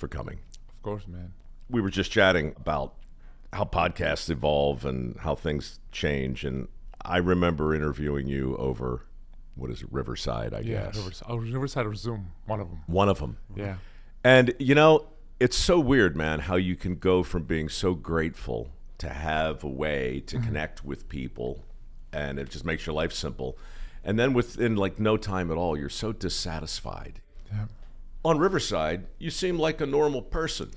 for coming. Of course, man. We were just chatting about how podcasts evolve and how things change. And I remember interviewing you over, what is it, Riverside, I guess. Riverside or Zoom, one of them. One of them. Yeah. And, you know, it's so weird, man, how you can go from being so grateful to have a way to connect with people, and it just makes your life simple. And then within like no time at all, you're so dissatisfied. Yeah. On Riverside, you seem like a normal person.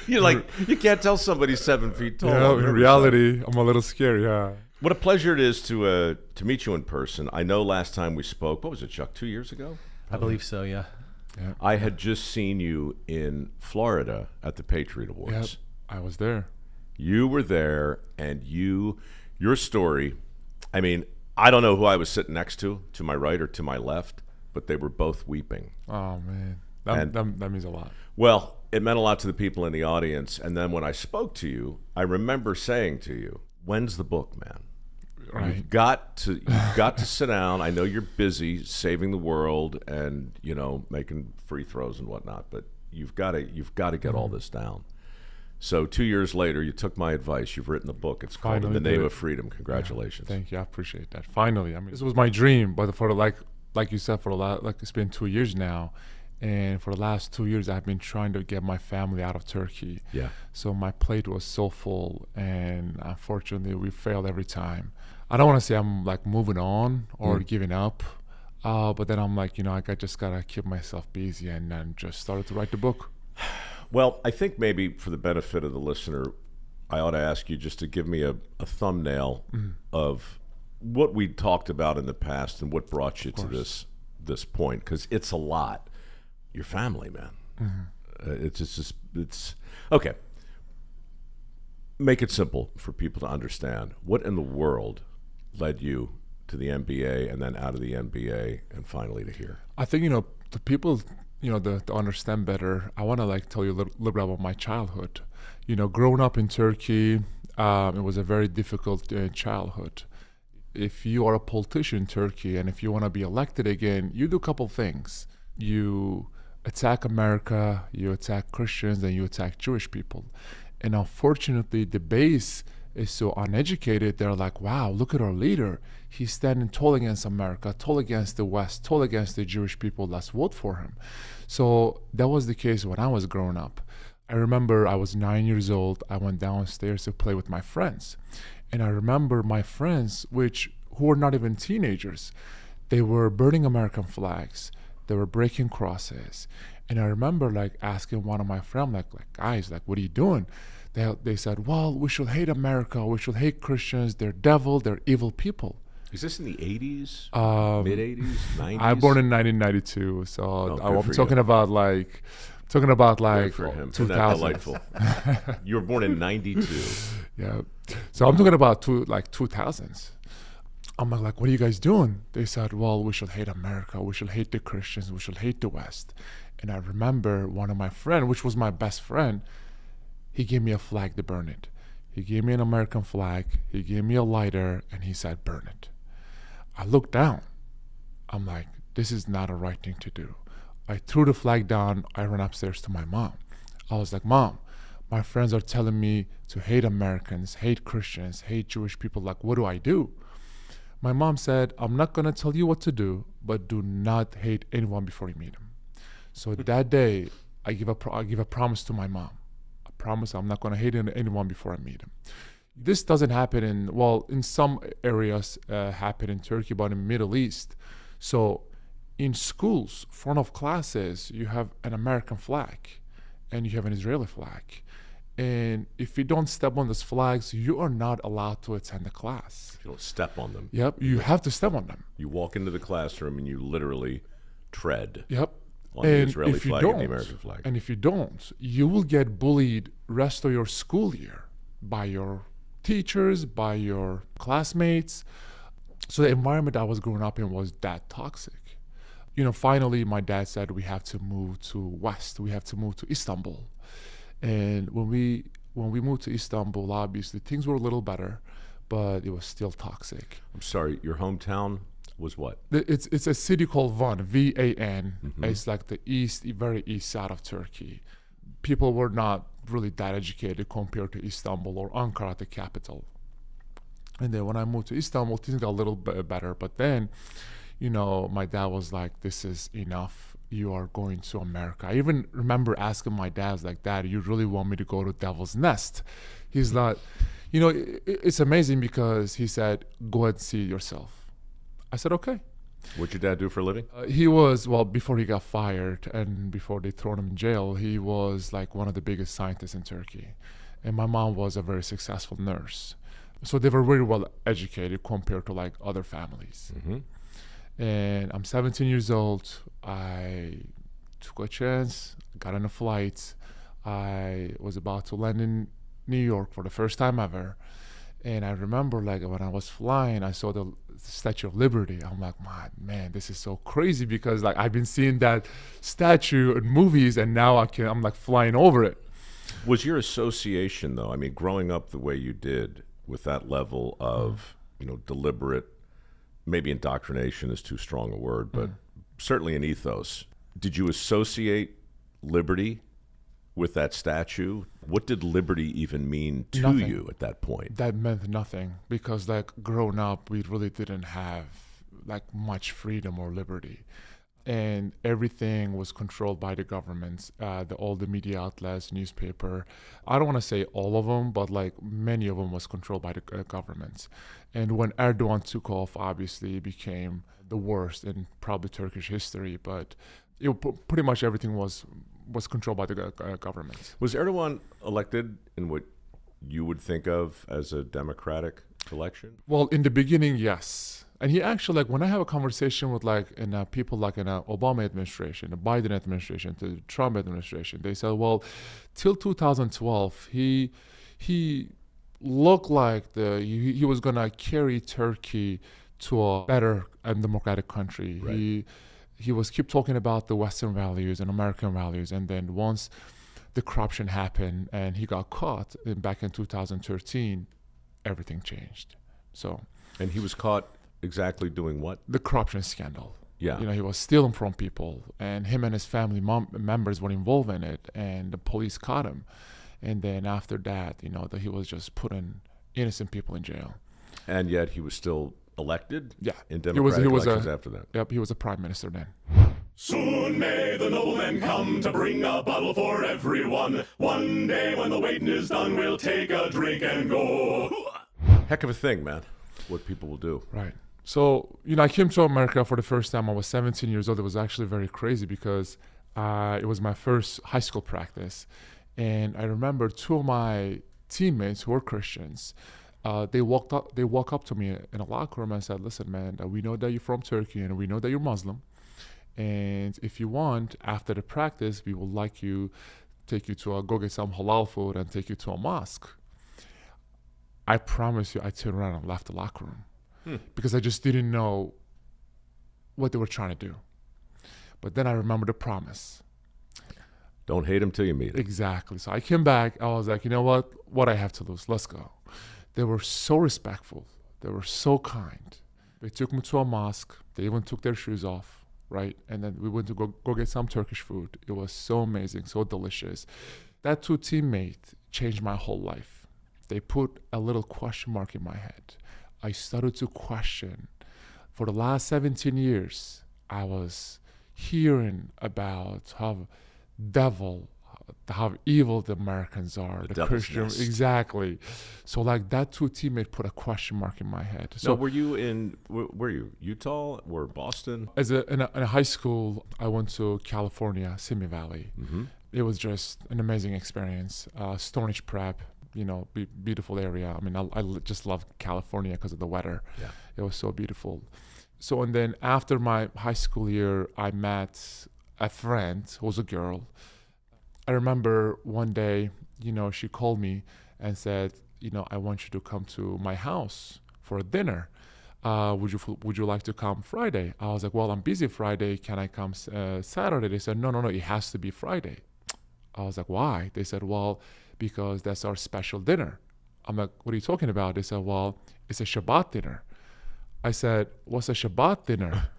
You can't tell somebody's 7 feet tall. Yeah, in reality, I'm a little scared, yeah. What a pleasure it is to meet you in person. I know last time we spoke, what was it, Chuck, 2 years ago? I believe so, yeah. Yeah. I had just seen you in Florida at the Patriot Awards. Yep, I was there. You were there, and your story, I mean, I don't know who I was sitting next to my right or to my left, but they were both weeping. Oh, man. That means a lot. Well, it meant a lot to the people in the audience. And then when I spoke to you, I remember saying to you, when's the book, man? Right. You've got to sit down. I know you're busy saving the world and, you know, making free throws and whatnot, but you've got to get all this down. So 2 years later, you took my advice. You've written a book. It's called In the Name of Freedom. Congratulations. Yeah, thank you. I appreciate that. Finally, I mean, this was my dream, but for like you said, for a lot, like it's been 2 years now, and for the last 2 years, I've been trying to get my family out of Turkey. Yeah. So my plate was so full, and unfortunately, we failed every time. I don't want to say I'm like moving on or giving up, but then I'm like, you know, I just gotta keep myself busy, and then just started to write the book. Well, I think maybe for the benefit of the listener, I ought to ask you just to give me a thumbnail of what we talked about in the past and what brought you to this point, because it's a lot. Your family, man. It's okay. Make it simple for people to understand. What in the world led you to the NBA and then out of the NBA and finally to here? I think, you know, the people, you know, to understand better, I want to like tell you a little bit about my childhood. You know, growing up in Turkey, it was a very difficult childhood. If you are a politician in Turkey and if you want to be elected again, you do a couple things. You attack America, you attack Christians, and you attack Jewish people. And unfortunately, the base is so uneducated. They're like, wow, look at our leader. He's standing tall against America, tall against the West, tall against the Jewish people. Let's vote for him. So that was the case when I was growing up. I remember I was 9 years old. I went downstairs to play with my friends. And I remember my friends, who were not even teenagers, they were burning American flags. They were breaking crosses. And I remember like asking one of my friends, like guys, like, what are you doing? They said, well, we should hate America. We should hate Christians. They're devil. They're evil people. Is this in the 80s, mid-80s, 90s? I was born in 1992. So I'm talking about like Good for him. 2000. Isn't that delightful? You were born in 92. Yeah. So I'm talking about 2000s. I'm like, what are you guys doing? They said, well, we should hate America. We should hate the Christians. We should hate the West. And I remember one of my friends, which was my best friend, he gave me a flag to burn it. He gave me an American flag. He gave me a lighter, and he said, burn it. I looked down. I'm like, this is not a right thing to do. I threw the flag down. I ran upstairs to my mom. I was like, Mom, my friends are telling me to hate Americans, hate Christians, hate Jewish people. Like, what do I do? My mom said, I'm not going to tell you what to do, but do not hate anyone before you meet him. So that day, I give a promise to my mom. I promise I'm not going to hate anyone before I meet him. This doesn't happen in some areas happen in Turkey, but in the Middle East. So in schools, front of classes, you have an American flag and you have an Israeli flag. And if you don't step on those flags, you are not allowed to attend the class. You don't step on them. Yep, you have to step on them. You walk into the classroom and you literally tread on and the Israeli flag and the American flag. And if you don't, you will get bullied rest of your school year by your teachers, by your classmates. So the environment I was growing up in was that toxic. You know, finally, my dad said we have to move to West. We have to move to Istanbul. And when we moved to Istanbul, obviously things were a little better, but it was still toxic. I'm sorry, your hometown? Was what? It's a city called Van, V-A-N. It's like the very east side of Turkey. People were not really that educated compared to Istanbul or Ankara, the capital. And then when I moved to Istanbul, things got a little bit better. But then, my dad was like, this is enough. You are going to America. I even remember asking my dad, like, Dad, you really want me to go to Devil's Nest? He's like, it's amazing because he said, go ahead and see it yourself. I said, okay. What'd your dad do for a living? He was, before he got fired and before they thrown him in jail, he was like one of the biggest scientists in Turkey. And my mom was a very successful nurse. So they were very well educated compared to like other families. And I'm 17 years old. I took a chance, got on a flight. I was about to land in New York for the first time ever. And I remember like when I was flying, I saw the Statue of Liberty. I'm like, man, this is so crazy because like I've been seeing that statue in movies and now I'm like flying over it. Was your association though, I mean, growing up the way you did with that level of, deliberate, maybe indoctrination is too strong a word, but certainly an ethos. Did you associate liberty with that statue? What did liberty even mean to Nothing. you at that point? That meant nothing because like growing up, we really didn't have like much freedom or liberty. And everything was controlled by the governments, all the media outlets, newspaper. I don't want to say all of them, but like many of them was controlled by the governments. And when Erdogan took off, obviously it became the worst in probably Turkish history. But pretty much everything was controlled by the government. Was Erdogan elected in what you would think of as a democratic election? Well, in the beginning, yes. And he actually, like, when I have a conversation with people like in the Obama administration, the Biden administration, the Trump administration, they said, well, till 2012, he looked like he was gonna carry Turkey to a better and democratic country. Right. He was keep talking about the Western values and American values, and then once the corruption happened and he got caught back in 2013, everything changed. And he was caught exactly doing what? The corruption scandal. Yeah. He was stealing from people, and him and his family members were involved in it, and the police caught him. And then after that, that he was just putting innocent people in jail. And yet he was still elected? Yeah. In democratic elections after that? Yep, he was a prime minister then. Soon may the noblemen come to bring a bottle for everyone. One day when the waiting is done, we'll take a drink and go. Heck of a thing, man, what people will do. Right. So, I came to America for the first time. I was 17 years old. It was actually very crazy because it was my first high school practice. And I remember two of my teammates who were Christians, they walk up to me in a locker room and said, listen, man, we know that you're from Turkey and we know that you're Muslim. And if you want, after the practice, we would like take you to go get some halal food and take you to a mosque. I promise you, I turned around and left the locker room because I just didn't know what they were trying to do. But then I remember the promise. Don't hate him till you meet him. Exactly. So I came back. I was like, you know what? What I have to lose? Let's go. They were so respectful. They were so kind. They took me to a mosque. They even took their shoes off, right? And then we went to go get some Turkish food. It was so amazing, so delicious. That two teammates changed my whole life. They put a little question mark in my head. I started to question. For the last 17 years, I was hearing about how evil the Americans are, the Christians. Exactly. So like that two teammate put a question mark in my head. So were you Utah or Boston? In a high school, I went to California, Simi Valley. Mm-hmm. It was just an amazing experience. Stone Age prep, beautiful area. I mean, I just love California because of the weather. Yeah. It was so beautiful. So, and then after my high school year, I met a friend who was a girl. I remember one day, she called me and said, I want you to come to my house for a dinner. Would you like to come Friday? I was like, well, I'm busy Friday. Can I come Saturday? They said, no, it has to be Friday. I was like, why? They said, well, because that's our special dinner. I'm like, what are you talking about? They said, well, it's a Shabbat dinner. I said, what's a Shabbat dinner?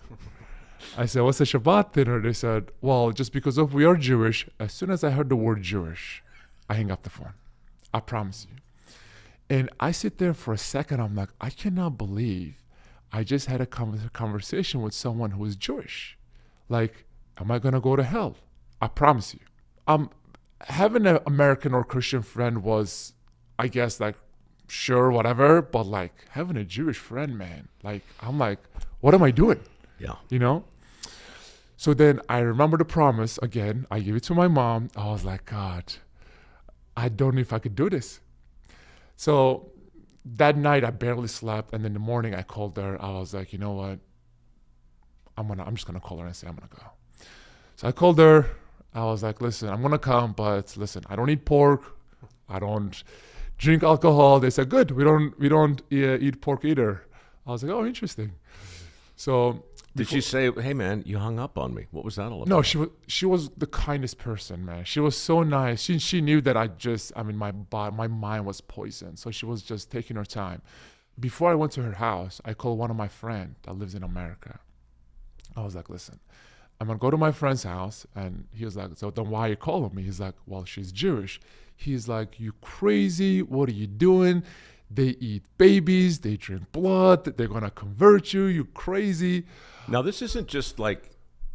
I said, what's a Shabbat dinner? They said, well, just because of we are Jewish, as soon as I heard the word Jewish, I hang up the phone. I promise you. And I sit there for a second. I'm like, I cannot believe I just had a conversation with someone who is Jewish. Like, am I going to go to hell? I promise you. Having an American or Christian friend was, I guess, like, sure, whatever. But, like, having a Jewish friend, man, like, I'm like, what am I doing? Yeah. You know? So then I remember the promise again. I gave it to my mom. I was like, God, I don't know if I could do this. So that night I barely slept, and in the morning I called her. I was like, you know what? I'm just gonna call her and say I'm gonna go. So I called her. I was like, listen, I'm gonna come, but listen, I don't eat pork. I don't drink alcohol. They said, good. We don't eat pork either. I was like, oh, interesting. So did she say, hey man, you hung up on me? What was that all about? No, she was the kindest person, man. She was so nice. She knew that my mind was poisoned. So she was just taking her time. Before I went to her house, I called one of my friends that lives in America. I was like, listen, I'm gonna go to my friend's house. And he was like, so then why are you calling me? He's like, well, she's Jewish. He's like, you crazy? What are you doing? They eat babies, they drink blood, they're gonna convert you, you crazy. Now, this isn't just like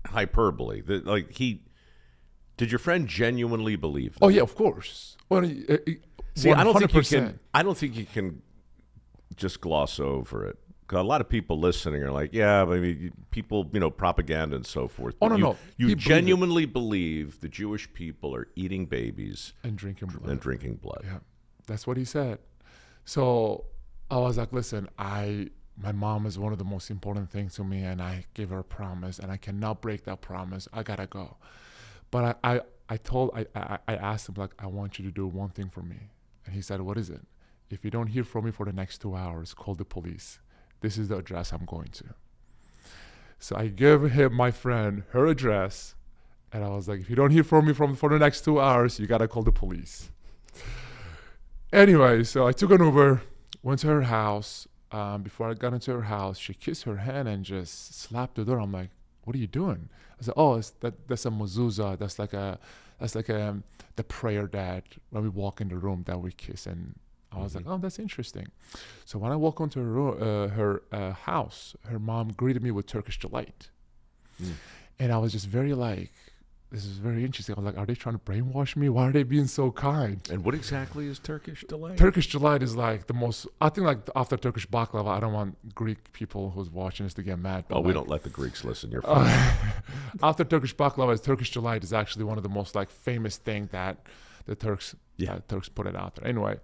hyperbole. Did your friend genuinely believe that? Oh yeah, of course. Well, See, I don't think you can just gloss over it. 'Cause a lot of people listening are like, yeah, I mean, people, propaganda and so forth. Oh, But no. You genuinely believe the Jewish people are eating babies and drinking blood. Yeah, that's what he said. So I was like, listen, my mom is one of the most important things to me, and I gave her a promise, and I cannot break that promise. I gotta go. But I asked him, like, I want you to do one thing for me. And he said, what is it? If you don't hear from me for the next 2 hours, call the police. This is the address I'm going to. So I gave him, my friend, her address, and I was like, if you don't hear from me for the next 2 hours, you gotta call the police. Anyway, so I took an Uber, went to her house. Before I got into her house, she kissed her hand and just slapped the door. I'm like, what are you doing? I said, oh, that's a mezuzah. That's like the prayer that when we walk in the room that we kiss. And I was like, oh, that's interesting. So when I walk into her house, her mom greeted me with Turkish delight. And I was just very like, this is very interesting. I was like, are they trying to brainwash me? Why are they being so kind? And what exactly is Turkish delight? Turkish delight is like the most, I think like after Turkish baklava, I don't want Greek people who's watching this to get mad. Oh, we don't let the Greeks listen. You're fine. After Turkish baklava, Turkish delight is actually one of the most like famous thing that the Turks put it out there. Anyway,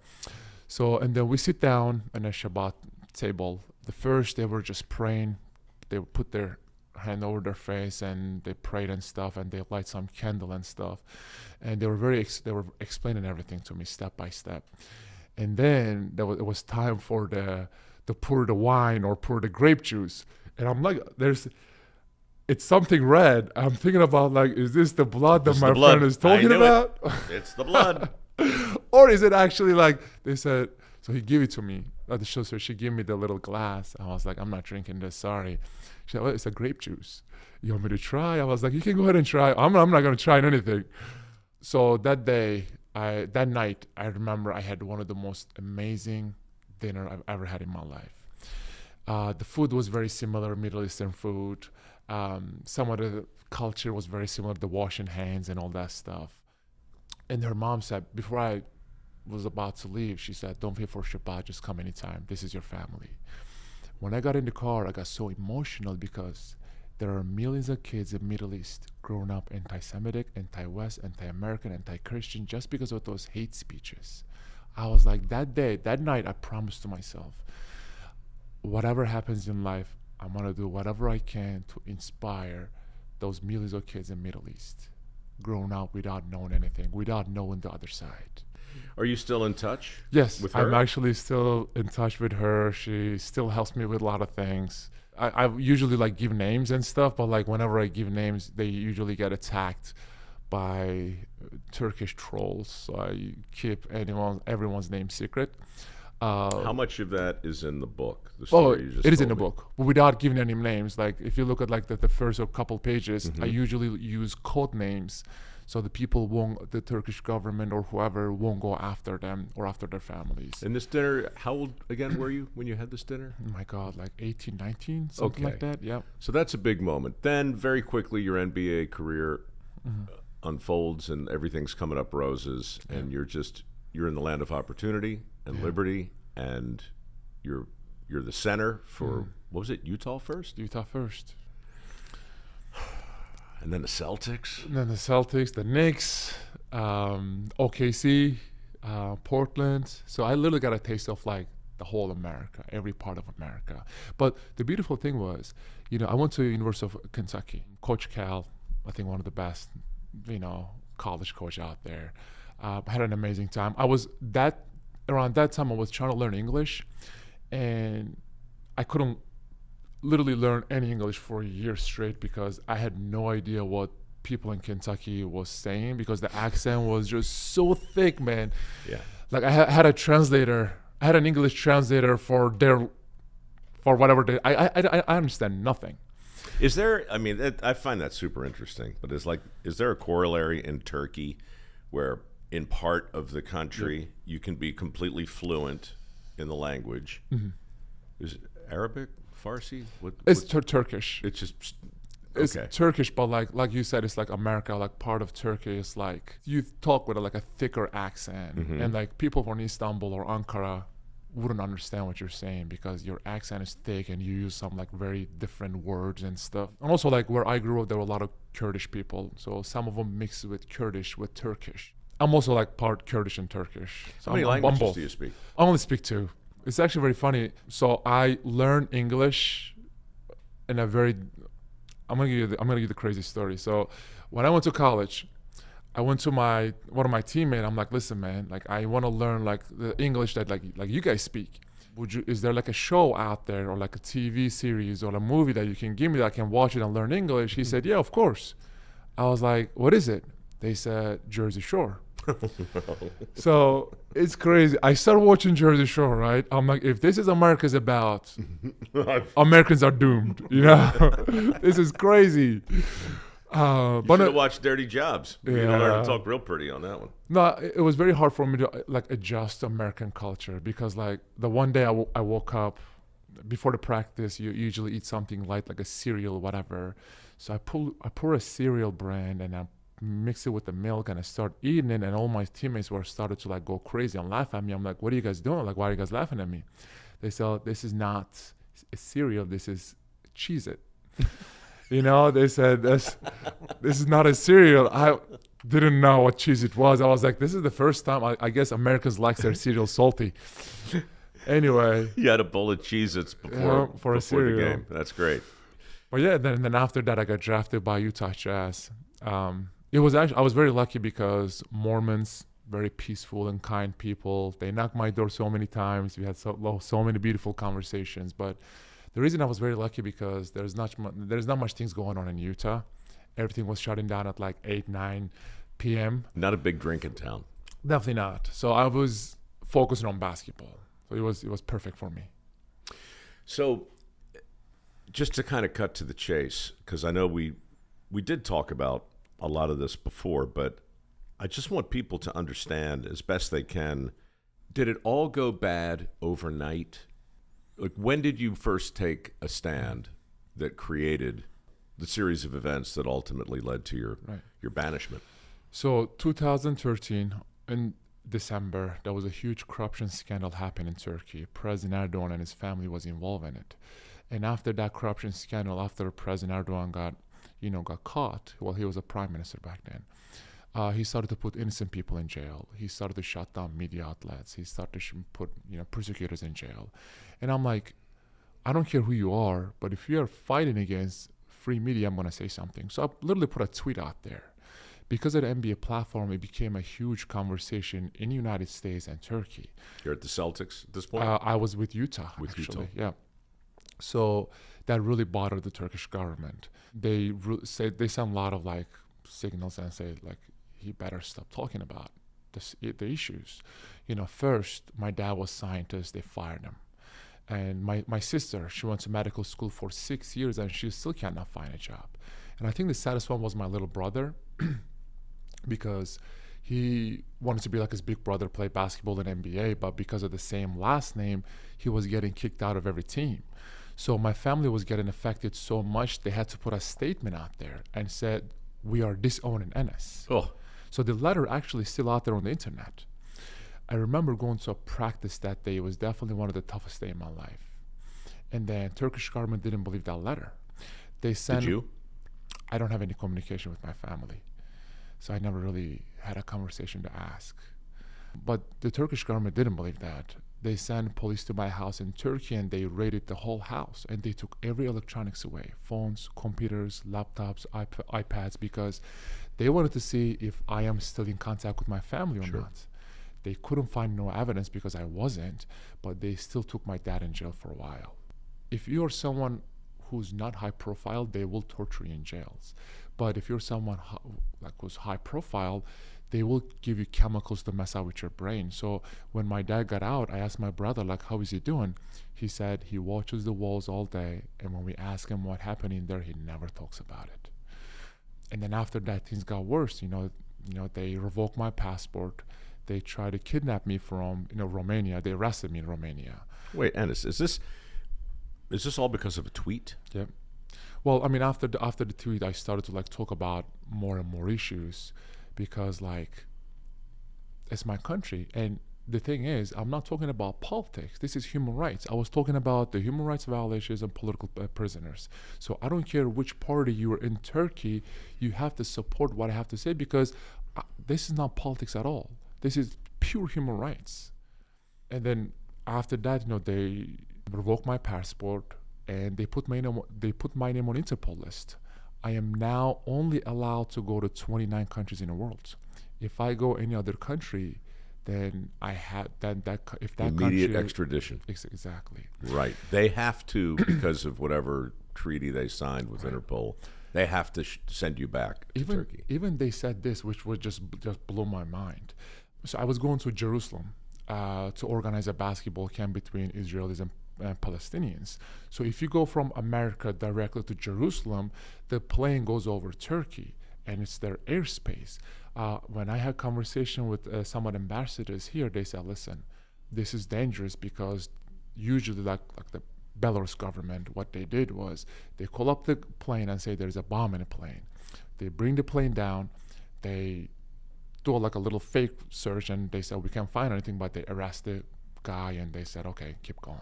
so, and then we sit down in a Shabbat table. The first, they were just praying. They would put their hand over their face and they prayed and stuff, and they light some candle and stuff, and they were explaining everything to me step by step. And then it was time for to pour the wine or pour the grape juice, and I'm like, it's something red. I'm thinking about, like, is this the blood that my friend is talking about? It's the blood. Or is it actually like they said? So he gave it to me at the show. So she gave me the little glass. I was like, I'm not drinking this. Sorry. She said, well, it's a grape juice. You want me to try? I was like, you can go ahead and try. I'm not going to try anything. So that night, I remember I had one of the most amazing dinner I've ever had in my life. The food was very similar, Middle Eastern food. Some of the culture was very similar, the washing hands and all that stuff. And her mom said, before I was about to leave, she said, don't pay for Shabbat, just come anytime. This is your family. When I got in the car, I got so emotional because there are millions of kids in the Middle East growing up anti-Semitic, anti-West, anti-American, anti-Christian just because of those hate speeches. I was like, that night, I promised to myself, whatever happens in life, I'm going to do whatever I can to inspire those millions of kids in the Middle East growing up without knowing anything, without knowing the other side. Are you still in touch? Yes, with her? I'm actually still in touch with her. She still helps me with a lot of things. I usually like give names and stuff, but like whenever I give names, they usually get attacked by Turkish trolls. So I keep everyone's name secret. How much of that is in the book? The Oh, story you just it is in told the me? book, but without giving any names. Like if you look at like the first or couple pages, I usually use code names, so the people won't, the Turkish government or whoever won't go after them or after their families. And this dinner, how old again were you when you had this dinner? Oh my God, like 18, 19, something like Okay. that. Yeah. So that's a big moment. Then very quickly your NBA career unfolds and everything's coming up roses, and you're in the land of opportunity and liberty, and you're the center for what was it, Utah first? Utah first. And then the Celtics. And then the Celtics, the Knicks, OKC, Portland. So I literally got a taste of like the whole America, every part of America. But the beautiful thing was, I went to University of Kentucky. Coach Cal, I think one of the best, college coach out there. Had an amazing time. Around that time I was trying to learn English, and I couldn't literally learn any English for a year straight because I had no idea what people in Kentucky was saying, because the accent was just so thick, man. Yeah. Like I had a translator. I had an English translator for whatever I understand nothing. Is there, I find that super interesting, but is there a corollary in Turkey where in part of the country you can be completely fluent in the language? Is it Arabic? Farsi? It's Turkish. It's just It's okay. Turkish, but like you said, it's like America. Like part of Turkey is like you talk with like a thicker accent, and like people from Istanbul or Ankara wouldn't understand what you're saying because your accent is thick and you use some like very different words and stuff. And also like where I grew up, there were a lot of Kurdish people, so some of them mix with Kurdish with Turkish. I'm also like part Kurdish and Turkish. So How many I'm languages both. do you speak? I only speak two. It's actually very funny. So I learned English in a very. I'm gonna give you the crazy story. So when I went to college, I went to one of my teammates. I'm like, listen, man, like I want to learn like the English that like you guys speak. Is there like a show out there or like a TV series or a movie that you can give me that I can watch it and learn English? He said, yeah, of course. I was like, what is it? They said Jersey Shore. So it's crazy. I started watching Jersey Shore, right? I'm like, if this is America's about, Americans are doomed. This is crazy. You should have watched Dirty Jobs. You Yeah. learned to talk real pretty on that one. No, it was very hard for me to like adjust to American culture because like the one day I woke up before the practice, you usually eat something light like a cereal, whatever. So I pour a cereal brand and I mix it with the milk and I start eating it, and all my teammates started to like go crazy and laugh at me. I'm like, what are you guys doing? Like, why are you guys laughing at me? They said, this is not a cereal, this is Cheez-It. They said this is not a cereal. I didn't know what Cheez-It was. I was like, this is the first time I guess Americans like their cereal salty. Anyway. You had a bowl of Cheez-Its before for a the cereal. game. That's great. But yeah, then after that I got drafted by Utah Jazz. It was actually, I was very lucky because Mormons, very peaceful and kind people. They knocked my door so many times. We had so many beautiful conversations. But the reason I was very lucky because there's not much things going on in Utah. Everything was shutting down at like 8, 9 p.m. Not a big drinking town. Definitely not. So I was focusing on basketball. So it was perfect for me. So just to kind of cut to the chase, because I know we did talk about a lot of this before, but I just want people to understand as best they can, did it all go bad overnight? Like, when did you first take a stand that created the series of events that ultimately led to your banishment? So 2013, in December, there was a huge corruption scandal happened in Turkey. President Erdogan and his family was involved in it. And after that corruption scandal, after President Erdogan got caught, well, he was a prime minister back then, he started to put innocent people in jail. He started to shut down media outlets. He started to put persecutors in jail. And I'm like, I don't care who you are, but if you're fighting against free media, I'm going to say something. So I literally put a tweet out there. Because of the NBA platform, it became a huge conversation in the United States and Turkey. You're at the Celtics at this point? I was with Utah, actually. Yeah. So that really bothered the Turkish government. They sent a lot of like signals and say like, he better stop talking about the issues. First, my dad was scientist. They fired him. And my sister, she went to medical school for 6 years and she still cannot find a job. And I think the saddest one was my little brother because he wanted to be like his big brother, play basketball in NBA, but because of the same last name, he was getting kicked out of every team. So my family was getting affected so much, they had to put a statement out there and said, we are disowning Enes. Oh. So the letter actually is still out there on the internet. I remember going to a practice that day. It was definitely one of the toughest days in my life. And then Turkish government didn't believe that letter. They sent. Did you? I don't have any communication with my family. So I never really had a conversation to ask. But the Turkish government didn't believe that. They sent police to my house in Turkey and they raided the whole house. And they took every electronics away, phones, computers, laptops, iPads, because they wanted to see if I am still in contact with my family or not. They couldn't find no evidence because I wasn't, but they still took my dad in jail for a while. If you're someone who's not high profile, they will torture you in jails. But if you're someone who's high profile, they will give you chemicals to mess out with your brain. So when my dad got out, I asked my brother, how is he doing? He said he watches the walls all day, and when we ask him what happened in there, he never talks about it. And then after that, things got worse. They revoked my passport. They tried to kidnap me from Romania. They arrested me in Romania. Wait, Enes, is this all because of a tweet? Yep. Well, I mean, after the tweet, I started to talk about more and more issues because it's my country. And the thing is, I'm not talking about politics. This is human rights. I was talking about the human rights violations and political prisoners. So I don't care which party you are in Turkey, you have to support what I have to say because this is not politics at all. This is pure human rights. And then after that, they revoked my passport and they put my name on Interpol list. I am now only allowed to go to 29 countries in the world. If I go any other country, then if that immediate country, extradition. Exactly. Right. They have to, because of whatever treaty they signed with Interpol, they have to send you back to Turkey. Even they said this, which would just blow my mind. So I was going to Jerusalem to organize a basketball camp between Israelis and Palestinians. So if you go from America directly to Jerusalem, the plane goes over Turkey and it's their airspace. When I had conversation with some of the ambassadors here, they said, listen, this is dangerous because usually like the Belarus government, what they did was they call up the plane and say there's a bomb in the plane. They bring the plane down, they do a little fake search and they said we can't find anything, but they arrest the guy and they said okay, keep going.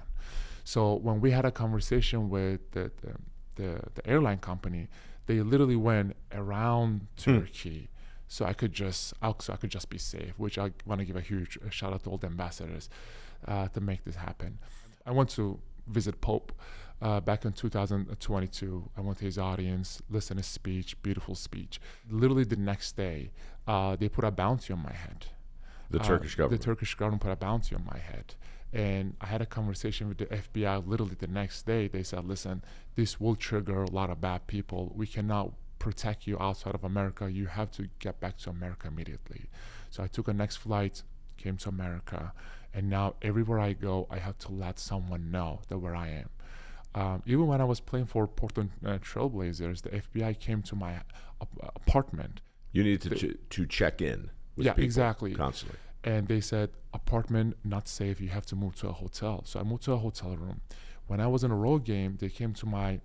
So when we had a conversation with the airline company, they literally went around Turkey so I could just be safe, which I want to give a huge shout out to all the ambassadors to make this happen. I went to visit Pope back in 2022. I went to his audience, listened to his speech, beautiful speech. Literally the next day, they put a bounty on my head. The Turkish government? The Turkish government put a bounty on my head. And I had a conversation with the FBI literally the next day. They said, listen, this will trigger a lot of bad people. We cannot protect you outside of America. You have to get back to America immediately. So I took a next flight, came to America, and now everywhere I go, I have to let someone know that where I am. Even when I was playing for Portland Trailblazers, the FBI came to my apartment. You needed to check in with people exactly. Constantly. And they said, apartment, not safe, you have to move to a hotel. So I moved to a hotel room. When I was in a road game, they came to my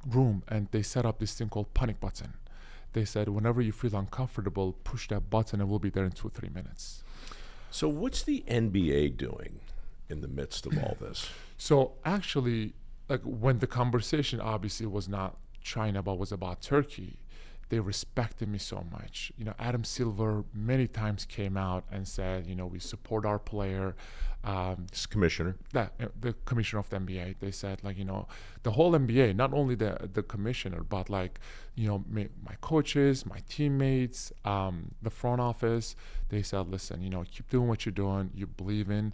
room and they set up this thing called panic button. They said, whenever you feel uncomfortable, push that button and we'll be there in 2-3 minutes. So what's the NBA doing in the midst of all this? So actually, when the conversation obviously was not China, but was about Turkey, they respected me so much. Adam Silver many times came out and said, we support our player. Commissioner. The commissioner of the NBA. They said, the whole NBA, not only the commissioner, but my coaches, my teammates, the front office. They said, listen, keep doing what you're doing. You believe in,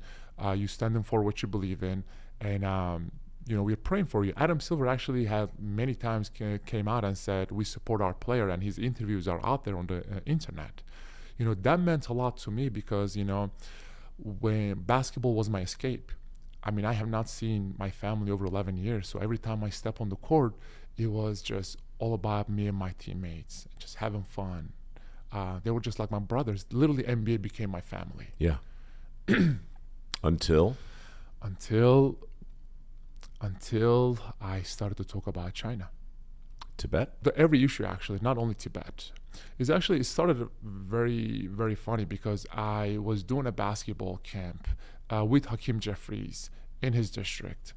you standing for what you believe in, and we're praying for you. Adam Silver actually had many times came out and said, we support our player, and his interviews are out there on the internet. that meant a lot to me because, when basketball was my escape. I mean, I have not seen my family over 11 years. So every time I step on the court, it was just all about me and my teammates, just having fun. They were just like my brothers. Literally, NBA became my family. Yeah. Until I started to talk about China. Tibet? Every issue, actually, not only Tibet. It started very, very funny because I was doing a basketball camp with Hakeem Jeffries in his district.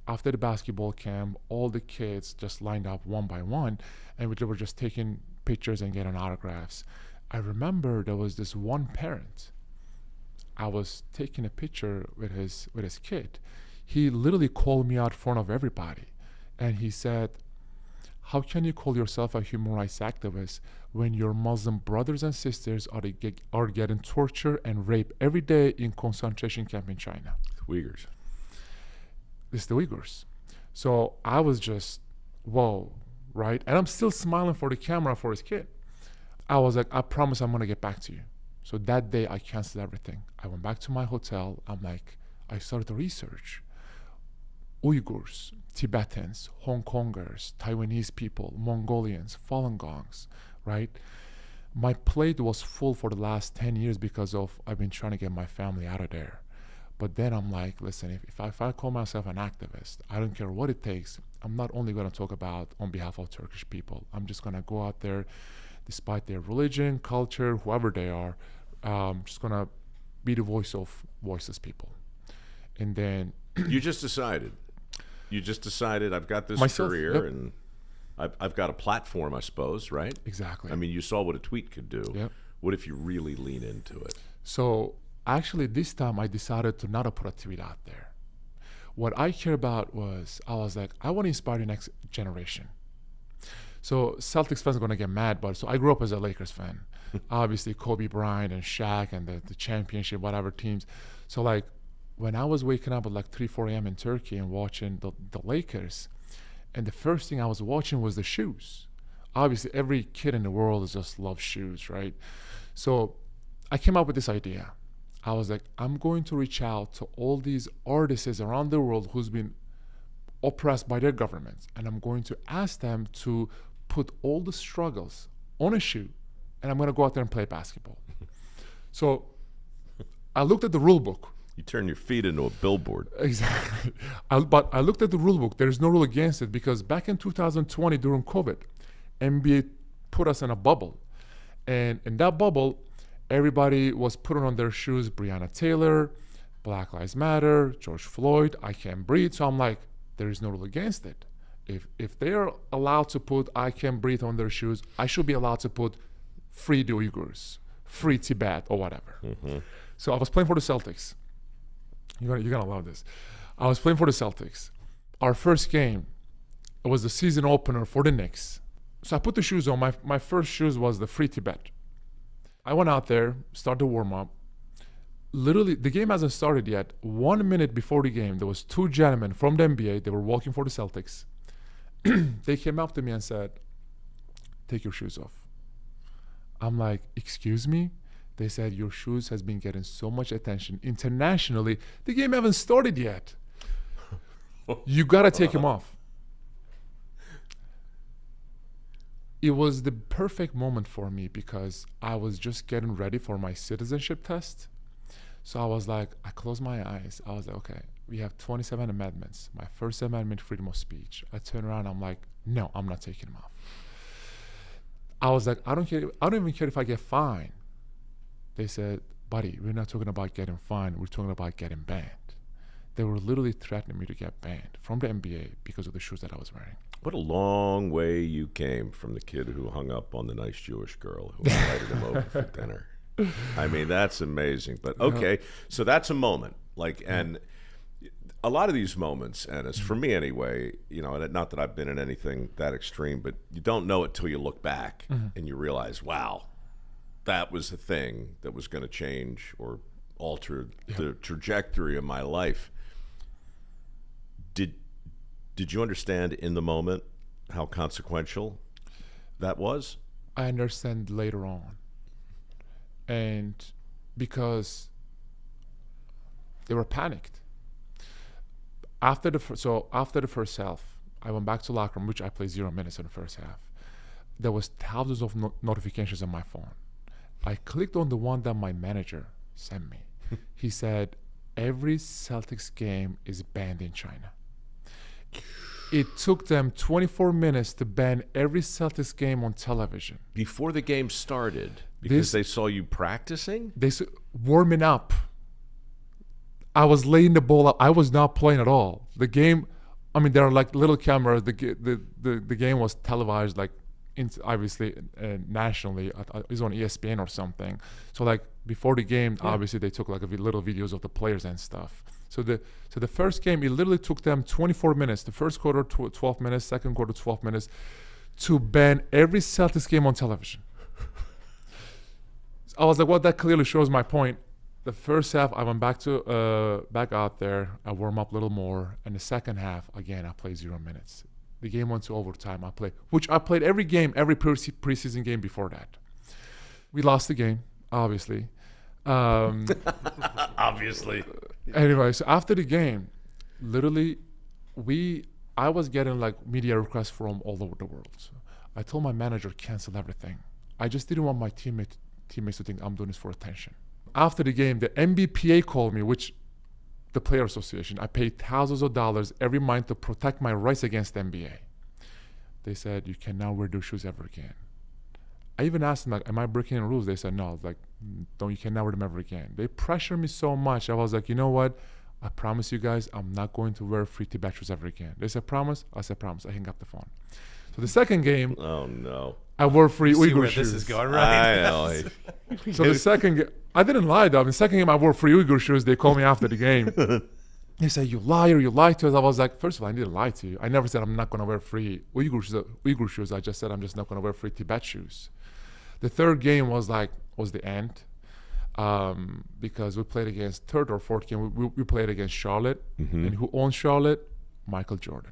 After the basketball camp, all the kids just lined up one by one, and they were just taking pictures and getting autographs. I remember there was this one parent. I was taking a picture with his kid. He literally called me out in front of everybody, and he said, "How can you call yourself a human rights activist when your Muslim brothers and sisters are getting tortured and raped every day in concentration camp in China?" Uyghurs. It's the Uyghurs. So I was just, whoa, right? And I'm still smiling for the camera for his kid. I was like, I promise I'm going to get back to you. So that day I canceled everything. I went back to my hotel. I started to research. Uyghurs, Tibetans, Hong Kongers, Taiwanese people, Mongolians, Falun Gongs, right? My plate was full for the last 10 years because I've been trying to get my family out of there. But then I'm like, listen, if I call myself an activist, I don't care what it takes. I'm not only going to talk about on behalf of Turkish people. I'm just going to go out there, despite their religion, culture, whoever they are, just going to be the voice of voiceless people. And then... You just decided I've got this career, yep. And I've got a platform, I suppose, right? Exactly. I mean, you saw what a tweet could do. Yep. What if you really lean into it? So actually this time I decided to not put a tweet out there. What I care about was, I was like, I want to inspire the next generation. So Celtics fans are going to get mad, but so I grew up as a Lakers fan. Obviously Kobe Bryant and Shaq and the championship, whatever teams. So like when I was waking up at like 3, 4 a.m. in Turkey and watching the Lakers, and the first thing I was watching was the shoes. Obviously every kid in the world just loves shoes, right? So I came up with this idea. I was like, I'm going to reach out to all these artists around the world who's been oppressed by their governments, and I'm going to ask them to put all the struggles on a shoe, and I'm going to go out there and play basketball. So I looked at the rule book. You turn your feet into a billboard. Exactly. But I looked at the rule book. There's no rule against it because back in 2020 during COVID, NBA put us in a bubble. And in that bubble, everybody was putting on their shoes, Breonna Taylor, Black Lives Matter, George Floyd, I Can't Breathe. So I'm like, there is no rule against it. If they are allowed to put I Can't Breathe on their shoes, I should be allowed to put Free the Uyghurs, Free Tibet, or whatever. Mm-hmm. So I was playing for the Celtics. You're gonna love this. I was playing for the Celtics. Our first game, it was the season opener for the Knicks. So I put the shoes on. My first shoes was the Free Tibet. I went out there, started to warm up. Literally, the game hasn't started yet. 1 minute before the game, there was 2 gentlemen from the NBA. They were walking for the Celtics. They came up to me and said, "Take your shoes off." I'm like, "Excuse me?" They said, "Your shoes has been getting so much attention internationally. The game haven't started yet. You got to take them off." It was the perfect moment for me because I was just getting ready for my citizenship test. So I was like, I closed my eyes. I was like, okay, we have 27 amendments. My first amendment, freedom of speech. I turn around, I'm like, no, I'm not taking them off. I was like, I don't even care if I get fined. They said, buddy, we're not talking about getting fined. We're talking about getting banned. They were literally threatening me to get banned from the NBA because of the shoes that I was wearing. What a long way you came from the kid who hung up on the nice Jewish girl who invited him over for dinner. I mean, that's amazing. But okay, so that's a moment. Like, and a lot of these moments, Enes, for me anyway, you know, not that I've been in anything that extreme, but you don't know it till you look back and you realize, wow, that was the thing that was going to change or alter the trajectory of my life. Did you understand in the moment how consequential that was? I understand later on. And because they were panicked. After the first half, I went back to locker room, which I played 0 minutes in the first half. There was thousands of notifications on my phone. I clicked on the one that my manager sent me. He said, every Celtics game is banned in China. It took them 24 minutes to ban every Celtics game on television. Before the game started, because they saw you practicing? They warming up. I was laying the ball up. I was not playing at all. The game, I mean, there are like little cameras. The game was televised, like, obviously nationally. It was on ESPN or something. So like before the game, obviously they took like little videos of the players and stuff. So the first game, it literally took them 24 minutes. The first quarter, 12 minutes. Second quarter, 12 minutes, to ban every Celtics game on television. I was like, well, that clearly shows my point. The first half, I went back out there. I warm up a little more. And the second half, again, I played 0 minutes. The game went to overtime. I played every game, every preseason game before that. We lost the game, obviously. Obviously. Anyway, so after the game, literally, I was getting like media requests from all over the world. So I told my manager, cancel everything. I just didn't want my teammates to think I'm doing this for attention. After the game, the NBPA called me, which the Player Association. I paid thousands of dollars every month to protect my rights against the NBA. They said, you can now wear those shoes ever again. I even asked them, like, am I breaking any rules? They said, no. Like, no, you can never wear them ever again. They pressured me so much. I was like, you know what? I promise you guys, I'm not going to wear free Tibet shoes ever again. They said, promise? I said, promise. I hung up the phone. So the second game, oh no, I wore free See Uyghur where shoes. this is going, right? I know. So the second game, I didn't lie though. In the second game, I wore free Uyghur shoes. They called me after the game. They said, you liar, you lied to us. I was like, first of all, I didn't lie to you. I never said I'm not going to wear free Uyghur shoes. I just said I'm just not going to wear free Tibet shoes. The third game was the end, because we played against third or fourth game. We played against Charlotte, and who owns Charlotte? Michael Jordan.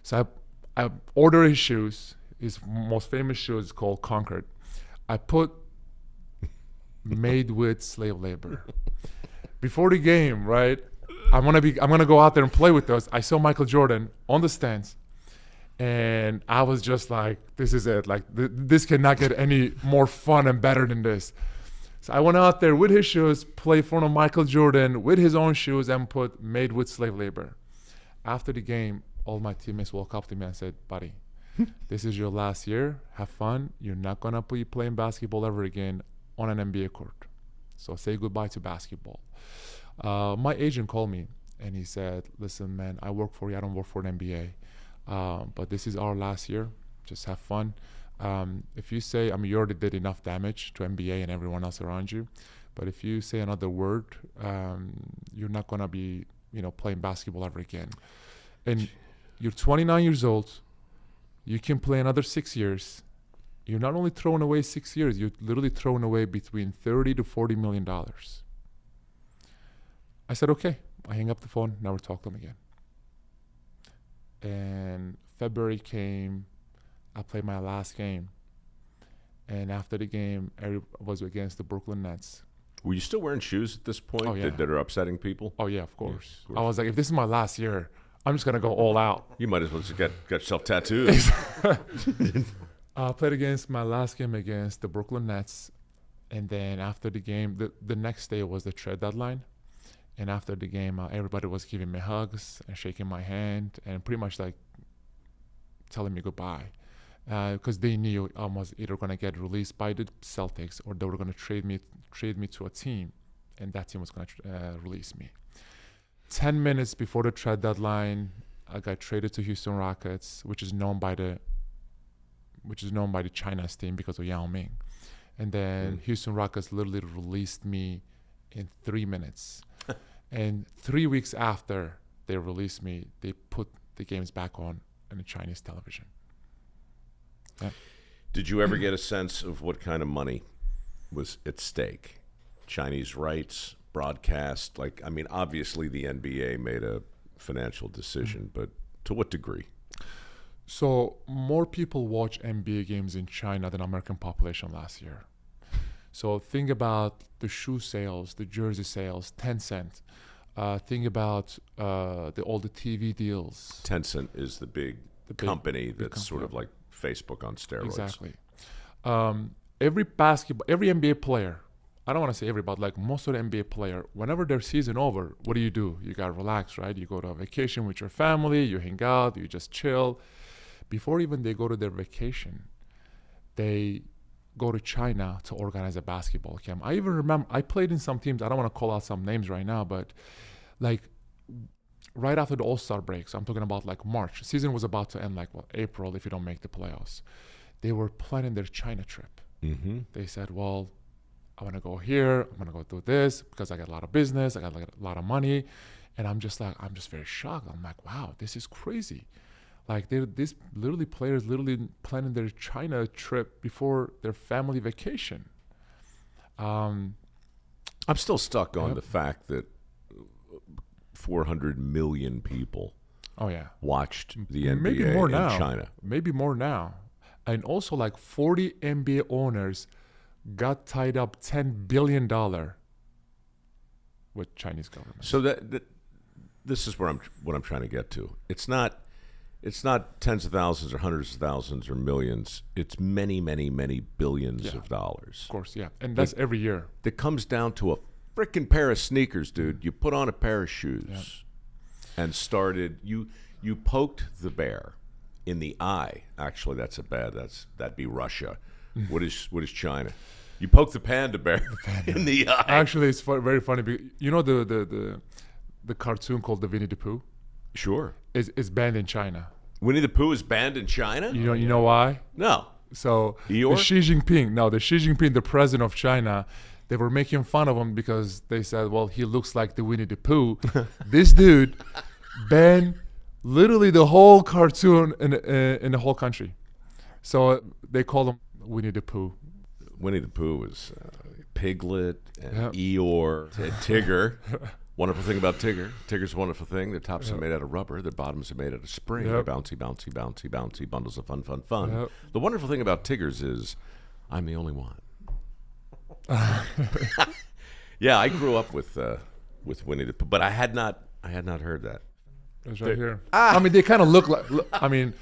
So I ordered his shoes. His most famous shoe is called Concord. I put made with slave labor. Before the game, right? I'm gonna go out there and play with us. I saw Michael Jordan on the stands, and I was just like, this is it. Like this cannot get any more fun and better than this. So I went out there with his shoes, played in front of Michael Jordan with his own shoes, and put made with slave labor. After the game, all my teammates walked up to me and said, buddy, this is your last year. Have fun. You're not going to be playing basketball ever again on an NBA court. So say goodbye to basketball. My agent called me and he said, listen, man, I work for you. I don't work for an NBA. But this is our last year. Just have fun. If you say, you already did enough damage to NBA and everyone else around you. But if you say another word, you're not going to be, playing basketball ever again. And you're 29 years old. You can play another 6 years. You're not only throwing away 6 years, you're literally throwing away between $30 to $40 million. I said, okay. I hang up the phone, never talked to him again. And February came, I played my last game. And after the game, I was against the Brooklyn Nets. Were you still wearing shoes at this point that are upsetting people? Oh, yeah, of course. I was like, if this is my last year, I'm just going to go all out. You might as well just get yourself tattooed. I played against my last game against the Brooklyn Nets. And then after the game, the next day was the trade deadline. And after the game, everybody was giving me hugs and shaking my hand and pretty much like telling me goodbye. Because they knew I was either going to get released by the Celtics or they were going to trade me to a team. And that team was going to release me. 10 minutes before the trade deadline, I got traded to Houston Rockets, which is known by the China's team because of Yao Ming. And then Houston Rockets literally released me in 3 minutes. And 3 weeks after they released me, they put the games back on the Chinese television. Yeah. Did you ever get a sense of what kind of money was at stake? Chinese rights, broadcast? Obviously the NBA made a financial decision, but to what degree? So more people watch NBA games in China than American population last year. So think about the shoe sales, the jersey sales, Tencent. Think about all the TV deals. Tencent is the big company that's sort of like Facebook on steroids. Exactly. Every NBA player, I don't want to say every, but like most of the NBA player, whenever their season over, what do? You got to relax, right? You go to a vacation with your family, you hang out, you just chill. Before even they go to their vacation, they go to China to organize a basketball camp. I even remember I played in some teams. I don't want to call out some names right now, but like right after the All-Star break, so I'm talking about like March. Season was about to end like April if you don't make the playoffs. They were planning their China trip. Mm-hmm. They said, well, I want to go here. I'm going to go do this because I got a lot of business. I got like a lot of money. And I'm just very shocked. I'm like, wow, this is crazy. Like these players planning their China trip before their family vacation. I'm still stuck on the fact that 400 million people watched the NBA in China. Maybe more now. And also like 40 NBA owners got tied up $10 billion with Chinese government. So this is what I'm trying to get to. It's not tens of thousands or hundreds of thousands or millions. It's many, many, many billions of dollars. Of course, yeah. And that's every year. That comes down to a freaking pair of sneakers, dude. You put on a pair of shoes and started. You poked the bear in the eye. Actually, that'd be Russia. What is China? You poke the panda bear in the eye. Actually, it's very funny. Because, you know the cartoon called the Winnie the Pooh? Sure. Is banned in China. Winnie the Pooh is banned in China? You know why? No. So the Xi Jinping, the president of China, they were making fun of him because they said, well, he looks like the Winnie the Pooh. This dude banned literally the whole cartoon in the whole country. So they call him Winnie the Pooh. Winnie the Pooh was Piglet and Eeyore and Tigger. Wonderful thing about Tigger. Tigger's a wonderful thing. Their tops are made out of rubber. Their bottoms are made out of spring. They're bouncy, bouncy, bouncy, bouncy bundles of fun, fun, fun. Yep. The wonderful thing about Tiggers is I'm the only one. Yeah, I grew up with Winnie the Pooh, but I had not heard that. It's right here. I mean, they kind of look like. I mean,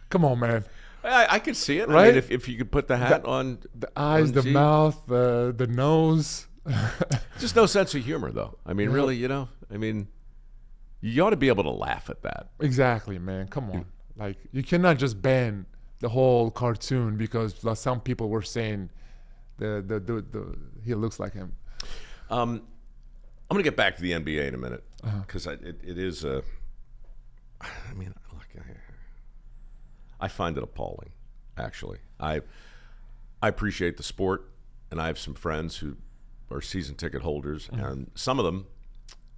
come on, man. I could see it. Right? I mean, if you could put the hat on. The eyes, the mouth, the nose. Just no sense of humor, though. I mean, really, you ought to be able to laugh at that. Exactly, man. Come on. Like, you cannot just ban the whole cartoon because some people were saying he looks like him. I'm going to get back to the NBA in a minute because it is a. I mean, look, I find it appalling. Actually, I appreciate the sport, and I have some friends who are season ticket holders, and some of them,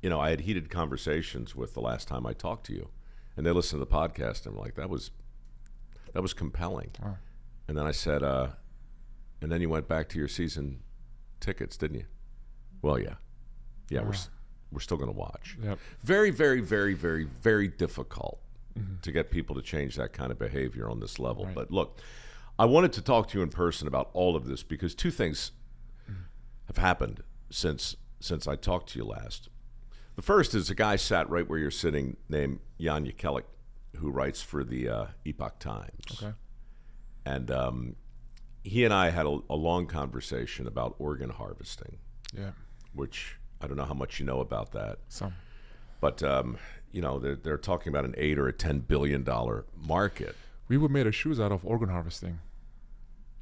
I had heated conversations with the last time I talked to you, and they listened to the podcast, and I'm like, that was compelling. And then I said, and then you went back to your season tickets, didn't you? Well, yeah, we're still going to watch. Yep. Very, very, very, very, very difficult to get people to change that kind of behavior on this level. Right. But look, I wanted to talk to you in person about all of this because two things have happened since I talked to you last. The first is a guy sat right where you're sitting named Jan Jekielek, who writes for the Epoch Times. Okay. And he and I had a long conversation about organ harvesting. Yeah. Which I don't know how much you know about that. Some. But, they're talking about an $8 or $10 billion market. We made a shoes out of organ harvesting.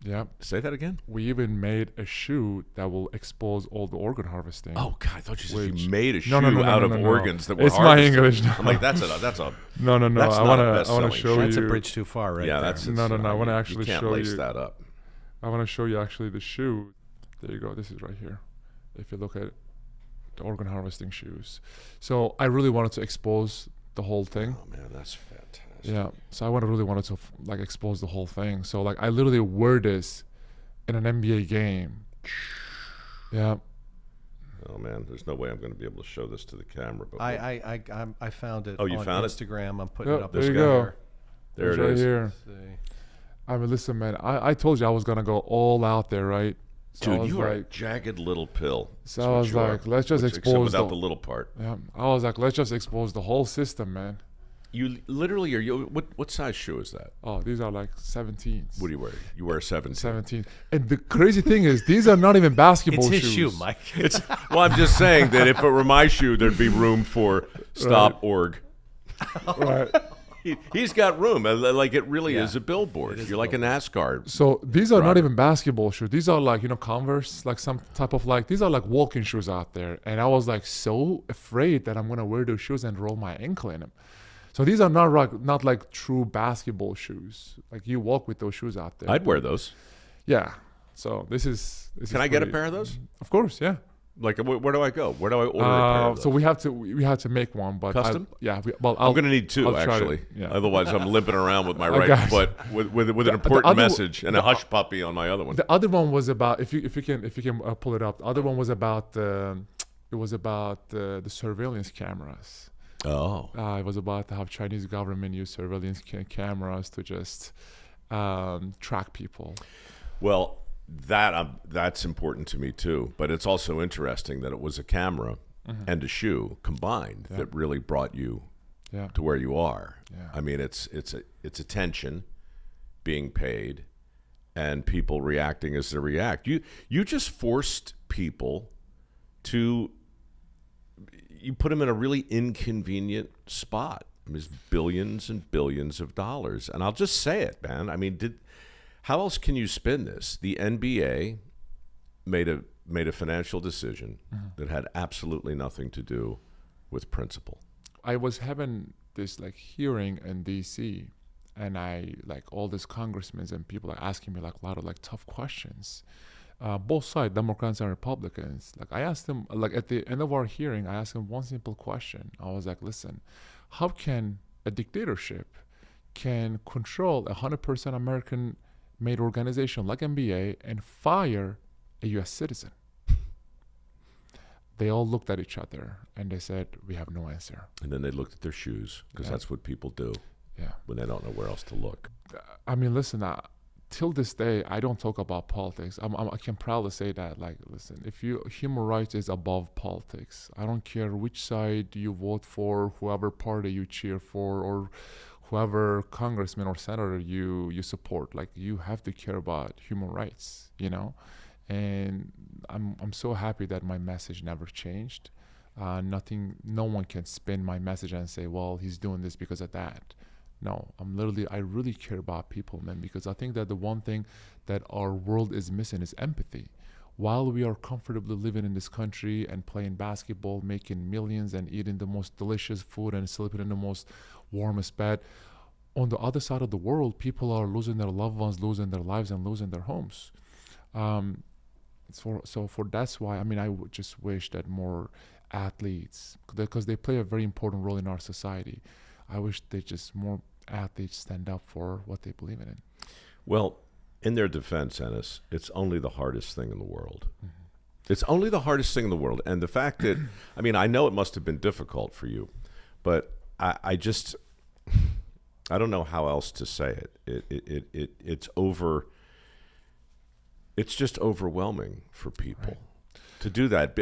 Yeah. Say that again? We even made a shoe that will expose all the organ harvesting. Oh God! I thought you said you made a shoe out of organs that were it's harvested. My English. No. I'm like that's a no. That's I want to show you. That's a bridge too far, right? Yeah, there. that's no. I want to actually you can't show lace you. that up. I want to show you actually the shoe. There you go. This is right here. If you look at the organ harvesting shoes, so I really wanted to expose the whole thing. Oh man, that's fantastic. Yeah. So I really wanted to expose the whole thing. So I literally wore this in an NBA game. Yeah. Oh man, there's no way I'm going to be able to show this to the camera. But I found it. Oh, you on found Instagram. I'm putting it up. There you go. There it right is. Here. I mean, listen, man. I told you I was gonna go all out there, right? So I Dude, was you are a like, jagged little pill. So That's I what was you are. like, let's just Except expose without the- the little part. yeah, I was like, let's just expose the whole system, man. You literally are. What size shoe is that? Oh, these are like 17s. What do you wear? You wear a 17. 17. And the crazy thing is, these are not even basketball It's his shoes. shoe, Mike. Well, I'm just saying that if it were my shoe, there'd be room for Stop Org. Right. He's got room. Like it really Yeah. is a billboard. You're like a NASCAR. So these are not Driver. even basketball shoes. These are like, Converse, like some type of like, these are like walking shoes out there. And I was like so afraid that I'm going to wear those shoes and roll my ankle in them. So these are not like true basketball shoes. Like you walk with those shoes out there. I'd wear those. Yeah. So this is Can I get a pair of those? Of course, yeah. Like, where do I go? Where do I order a pair of those? So we had to make one, but Custom? I'm going to need two, I'll try to- actually. yeah. Otherwise, I'm limping around with my I right got foot with an The important other- message and a hush puppy on my other one. The other one was about if you can pull it up. The other one was about the surveillance cameras. Oh. It was about how Chinese government use surveillance cameras to just track people. Well, that's important to me too. But it's also interesting that it was a camera and a shoe combined that really brought you Yeah. to where you are. Yeah. I mean, it's attention being paid and people reacting as they react. You just forced people to. You put them in a really inconvenient spot. I mean, it's billions and billions of dollars, and I'll just say it, man. I mean, how else can you spin this? The NBA made a financial decision that had absolutely nothing to do with principle. I was having this like hearing in DC, and I like all these congressmen and people are asking me like a lot of like tough questions. Both sides, Democrats and Republicans. Like I asked them, like at the end of our hearing, I asked them one simple question. I was like, listen, how can a dictatorship can control 100% American-made organization like NBA and fire a U.S. citizen? They all looked at each other and they said, we have no answer. And then they looked at their shoes because that's what people do Yeah. when they don't know where else to look. I mean, listen, till this day, I don't talk about politics. I can proudly say that, like, listen, if human rights is above politics. I don't care which side you vote for, whoever party you cheer for, or whoever congressman or senator you support. Like, you have to care about human rights, And I'm so happy that my message never changed. No one can spin my message and say, well, he's doing this because of that. No, I really care about people, man, because I think that the one thing that our world is missing is empathy. While we are comfortably living in this country and playing basketball, making millions and eating the most delicious food and sleeping in the most warmest bed, on the other side of the world, people are losing their loved ones, losing their lives, and losing their homes. That's why, I would just wish that more athletes, because they play a very important role in our society. I wish more athletes stand up for what they believe in. Well, in their defense, Ennis, it's only the hardest thing in the world. It's only the hardest thing in the world. And the fact that, I know it must have been difficult for you, but I don't know how else to say it. It's just overwhelming for people to do that.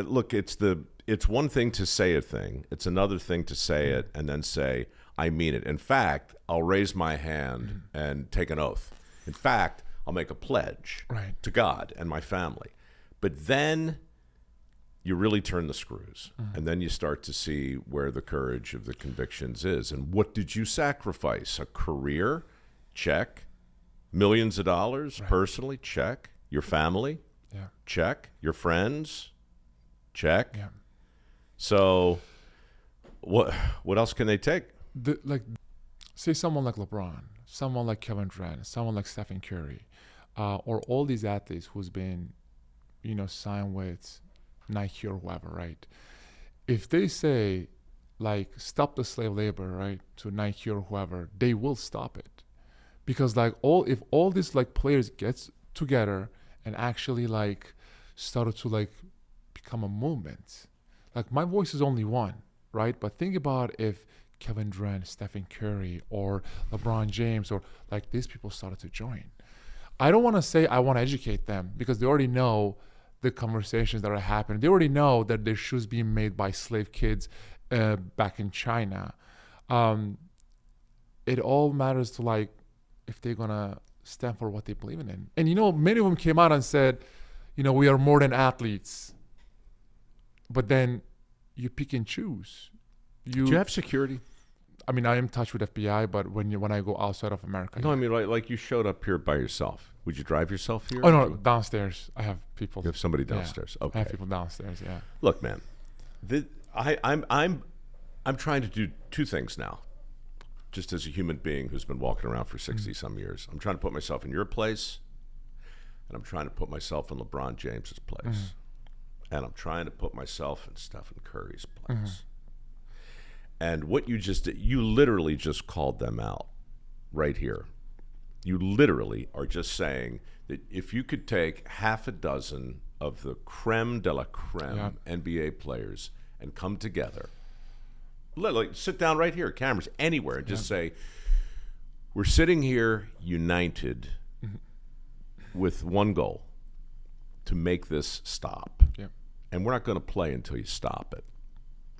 Look, it's one thing to say a thing. It's another thing to say it and then say, I mean it. In fact, I'll raise my hand and take an oath. In fact, I'll make a pledge to God and my family. But then you really turn the screws, and then you start to see where the courage of the convictions is. And what did you sacrifice? A career? Check. Millions of dollars personally? Check. Your family? Yeah. Check. Your friends? Check. Yeah. So what else can they take? Say someone like LeBron, someone like Kevin Durant, someone like Stephen Curry, or all these athletes who's been, signed with Nike or whoever, right? If they say, stop the slave labor, right, to Nike or whoever, they will stop it. Because if all these players gets together and actually started to become a movement, my voice is only one, right? But think about if Kevin Durant, Stephen Curry, or LeBron James, or these people started to join. I don't want to say I want to educate them because they already know the conversations that are happening. They already know that their shoes being made by slave kids back in China. It all matters to like if they're gonna stand for what they believe in. And you know, many of them came out and said, you know, we are more than athletes. But then you pick and choose. Do you have security? I mean, I am in touch with FBI, but when I go outside of America, No, I mean, like you showed up here by yourself. Would you drive yourself here? oh no, downstairs I have people. You have somebody downstairs. Yeah, Okay. I have people downstairs. Yeah. Look, man, I'm trying to do two things now. Just as a human being who's been walking around for 60 some years, I'm trying to put myself in your place, and I'm trying to put myself in LeBron James's place, and I'm trying to put myself in Stephen Curry's place. And what you just did, you literally just called them out right here. You literally are just saying that if you could take half a dozen of the creme de la creme NBA players and come together, literally sit down right here, cameras anywhere, and just say, we're sitting here united with one goal, to make this stop. Yeah. And we're not going to play until you stop it.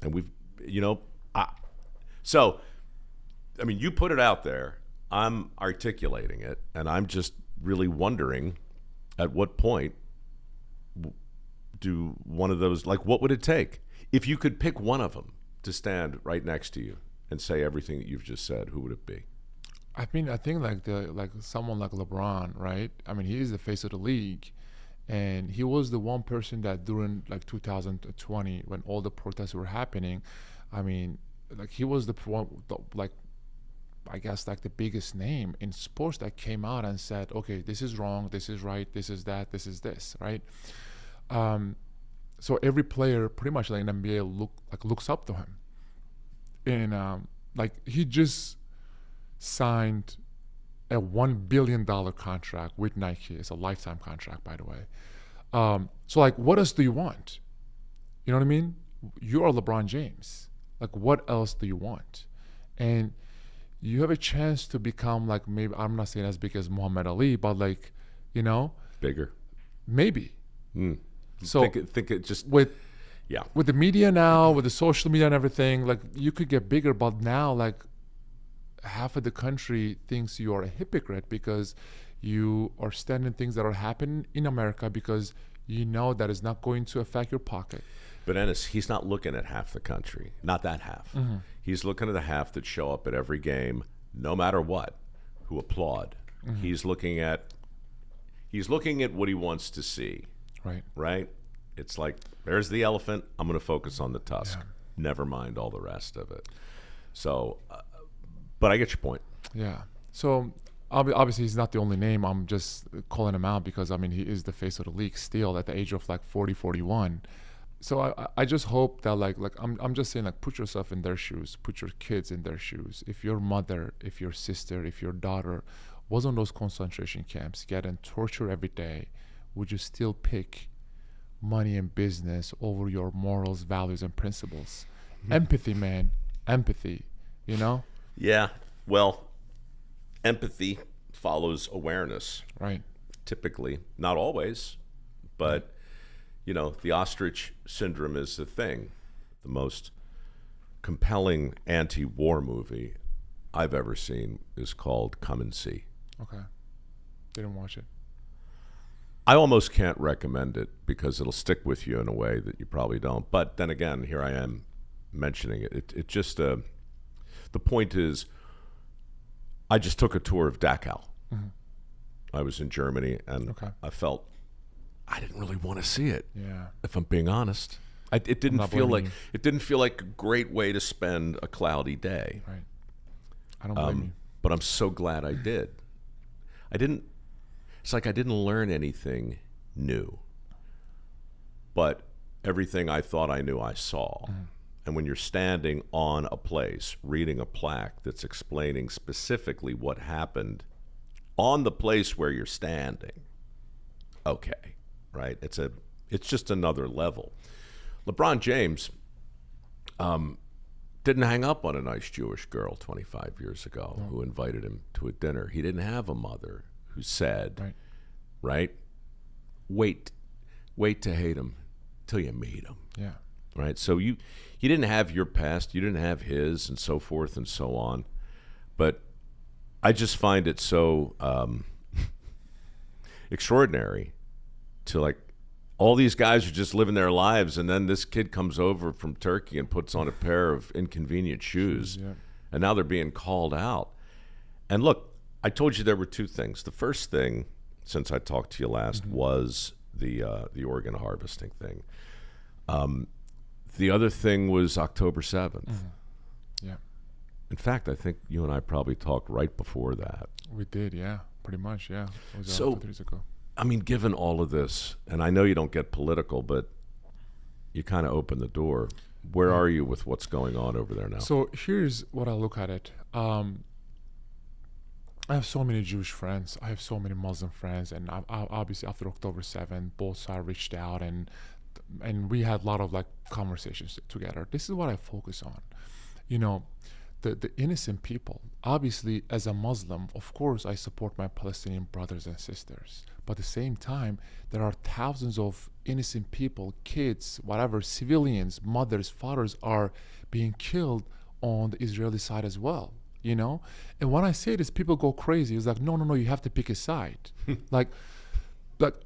And we've, you know, so, I mean, you put it out there, I'm articulating it, and I'm just really wondering at what point do one of those, like, what would it take? If you could pick one of them to stand right next to you and say everything that you've just said, who would it be? I mean, I think like someone like LeBron, right? I mean, he is the face of the league, and he was the one person that during like 2020, when all the protests were happening, I mean, like he was the one, like I guess like the biggest name in sports that came out and said, okay, this is wrong, this is right, this is that, this is this, right? So every player pretty much like in NBA looks up to him, and like he just signed a $1 billion contract with Nike. It's a lifetime contract, by the way. So like, what else do you want? You know what I mean? You are LeBron James. Like, what else do you want? And you have a chance to become like, maybe, I'm not saying as big as Muhammad Ali, but like, you know, Bigger. maybe. So think it just with yeah. with the media now, with the social media and everything, like you could get bigger, but now like half of the country thinks you are a hypocrite because you are standing things that are happening in America because you know that is not going to affect your pocket. But Ennis, he's not looking at half the country, not that half. He's looking at the half that show up at every game, no matter what, who applaud. He's looking at what he wants to see. Right? It's like, there's the elephant. I'm going to focus on the tusk. Yeah. Never mind all the rest of it. So, but I get your point. Yeah. So obviously he's not the only name. I'm just calling him out because I mean he is the face of the league still at the age of like 40, 41. So I just hope that like I'm just saying like put yourself in their shoes, put your kids in their shoes. If your mother, if your sister, if your daughter was on those concentration camps, getting tortured every day, would you still pick money and business over your morals, values, and principles? Empathy, man. Empathy, you know? Yeah. Well, empathy follows awareness. Right. Typically. Not always, but, you know, the ostrich syndrome is the thing. The most compelling anti-war movie I've ever seen is called Come and See. Okay. Didn't watch it. I almost can't recommend it because it'll stick with you in a way that you probably don't. But then again, here I am mentioning it. It just, the point is, I just took a tour of Dachau. I was in Germany, and I felt I didn't really want to see it. Yeah. If I'm being honest, it didn't feel like a great way to spend a cloudy day. Right. I don't blame you. But I'm so glad I did. It's like I didn't learn anything new, but everything I thought I knew I saw. And when you're standing on a place, reading a plaque that's explaining specifically what happened on the place where you're standing, okay, right? It's just another level. LeBron James didn't hang up on a nice Jewish girl 25 years ago who invited him to a dinner. He didn't have a mother who said, right? Wait to hate him till you meet him. Yeah. Right? So you didn't have your past, you didn't have his, and so forth and so on. But I just find it so extraordinary to, like, all these guys are just living their lives, and then this kid comes over from Turkey and puts on a pair of inconvenient shoes, Yeah. and now they're being called out. And look, I told you there were two things. The first thing, since I talked to you last, was the organ harvesting thing. The other thing was October 7th. Yeah. In fact, I think you and I probably talked right before that. We did, yeah. Pretty much, yeah. It was So- 2 years ago. I mean, given all of this, and I know you don't get political, but you kind of open the door. Where are you with what's going on over there now? So here's what I look at it. I have so many Jewish friends. I have so many Muslim friends, and I obviously after October 7th, both sides reached out, and we had a lot of like conversations together. This is what I focus on. You know, the innocent people. Obviously, as a Muslim, of course, I support my Palestinian brothers and sisters. But at the same time, there are thousands of innocent people, kids, whatever, civilians, mothers, fathers are being killed on the Israeli side as well, you know? And when I say this, people go crazy. It's like, no, you have to pick a side. like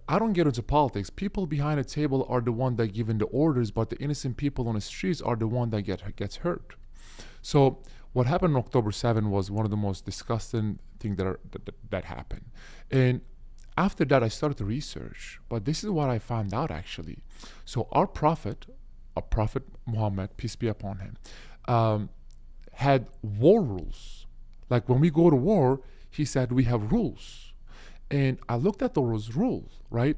I don't get into politics. People behind the table are the one that giving the orders, but the innocent people on the streets are the one that gets hurt. So what happened on October 7th was one of the most disgusting things that happened. And after that, I started to research, but this is what I found out actually. So our Prophet Muhammad, peace be upon him, had war rules. Like when we go to war, he said we have rules. And I looked at those rules, right?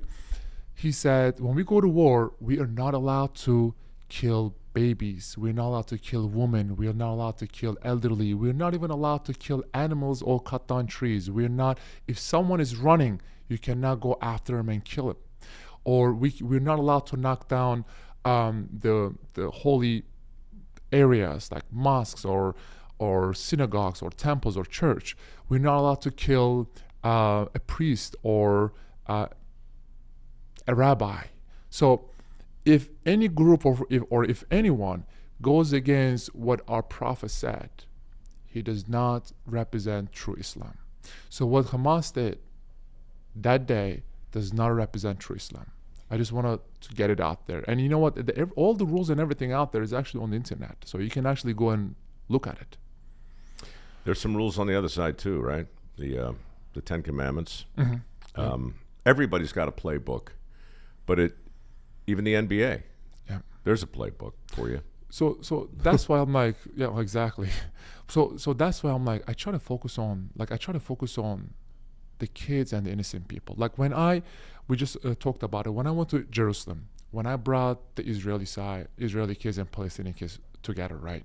He said when we go to war, we are not allowed to kill babies. We're not allowed to kill women. We are not allowed to kill elderly. We're not even allowed to kill animals or cut down trees. We're not, if someone is running, you cannot go after him and kill him. Or we're not allowed to knock down the holy areas like mosques or synagogues or temples or church. We're not allowed to kill a priest or a rabbi. So if any group or if anyone goes against what our Prophet said, he does not represent true Islam. So what Hamas did that day does not represent true Islam. I just want to get it out there. And you know what? All the rules and everything out there is actually on the internet. So you can actually go and look at it. There's some rules on the other side too, right? The Ten Commandments. Everybody's got a playbook, but even the NBA, there's a playbook for you. So that's why I'm like, yeah, exactly. So that's why I'm like, I try to focus on the kids and the innocent people. Like we just talked about it. When I went to Jerusalem, when I brought the Israeli kids and Palestinian kids together, right?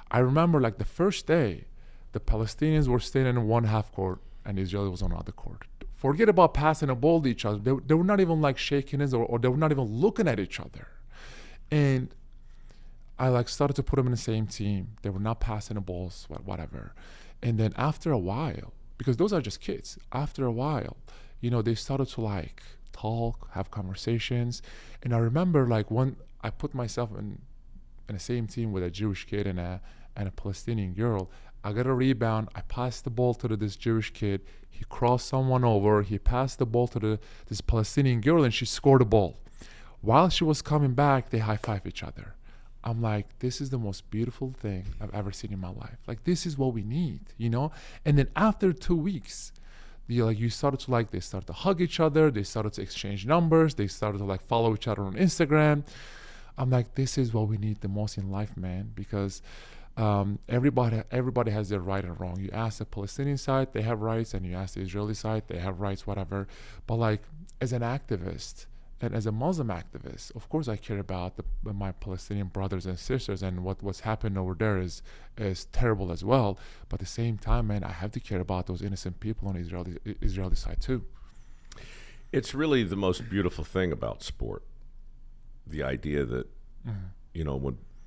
I remember like the first day, the Palestinians were staying in one half court and the Israeli was on another court. Forget about passing a ball to each other. They were not even like shaking hands or they were not even looking at each other. And I like started to put them in the same team. They were not passing the balls, whatever. And then after a while, because those are just kids, after a while, they started to like talk, have conversations. And I remember like when I put myself in the same team with a Jewish kid and a Palestinian girl, I got a rebound. I passed the ball to this Jewish kid. He crossed someone over. He passed the ball to this Palestinian girl, and she scored a ball. While she was coming back, they high-fived each other. I'm like, this is the most beautiful thing I've ever seen in my life. Like, this is what we need, And then after 2 weeks, they started to hug each other. They started to exchange numbers. They started to like follow each other on Instagram. I'm like, this is what we need the most in life, man, because everybody has their right and wrong. You ask the Palestinian side, they have rights, and you ask the Israeli side, they have rights, whatever. But like as an activist and as a Muslim activist, of course I care about my Palestinian brothers and sisters, and what's happened over there is terrible as well. But at the same time, man, I have to care about those innocent people on the Israeli side too. It's really the most beautiful thing about sport. The idea that,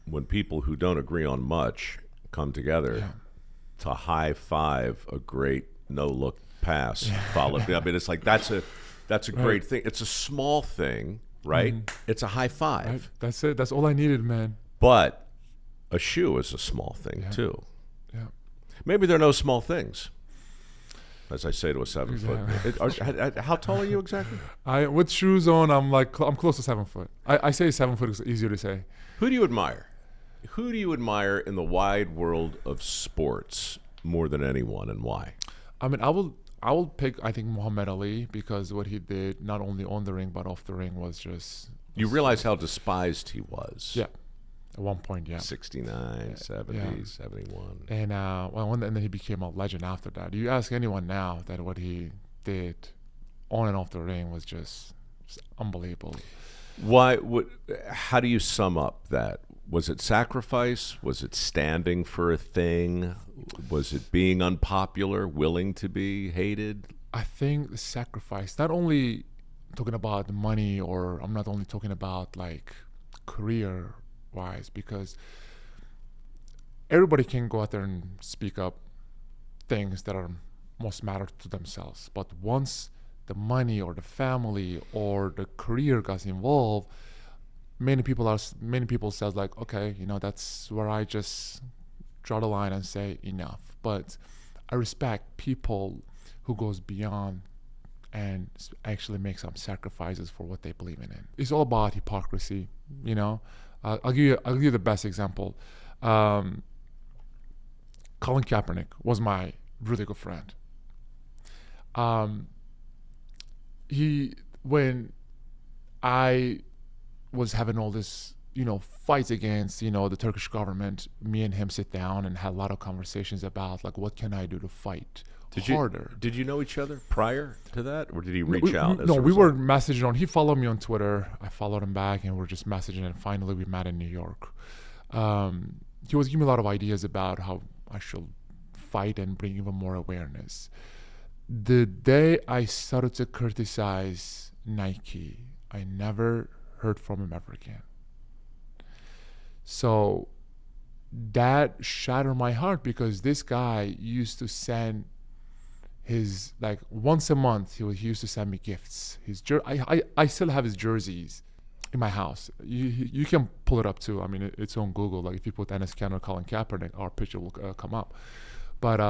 when people who don't agree on much come together to high five a great no-look pass followed. I mean, it's like that's That's a great thing. It's a small thing, right? It's a high five. Right? That's it. That's all I needed, man. But a shoe is a small thing too. Yeah. Maybe there are no small things, as I say to a 7 foot. How tall are you exactly? With shoes on, I'm close to 7 foot. I say 7 foot is easier to say. Who do you admire? Who do you admire in the wide world of sports more than anyone, and why? I mean, I will pick, I think, Muhammad Ali, because what he did, not only on the ring but off the ring, was just... You realize how despised he was. Yeah. At one point, yeah. 69, 70, 71. And and then he became a legend after that. You ask anyone now that what he did on and off the ring was just unbelievable. How do you sum up that? Was it sacrifice? Was it standing for a thing? Was it being unpopular, willing to be hated? I think the sacrifice, not only talking about money, or I'm not only talking about like career-wise, because everybody can go out there and speak up things that are most matter to themselves. But once the money or the family or the career gets involved, many people says like, okay, that's where I just draw the line and say enough. But I respect people who goes beyond and actually make some sacrifices for what they believe in. It's all about hypocrisy, I'll give you the best example. Colin Kaepernick was my really good friend. When I was having all this, fights against, the Turkish government, me and him sit down and had a lot of conversations about like, what can I do to fight harder? Did you know each other prior to that, or did he reach out? We were messaging on. He followed me on Twitter. I followed him back, and we're just messaging. And finally, we met in New York. He was giving me a lot of ideas about how I should fight and bring even more awareness. The day I started to criticize Nike, I never heard from him ever again. So that shattered my heart, because this guy used to send his, like, once a month he used to send me gifts. I still have his jerseys in my house. You can pull it up too. I mean, it's on Google. Like, if you put Enes Kanter, Colin Kaepernick, our picture will come up. But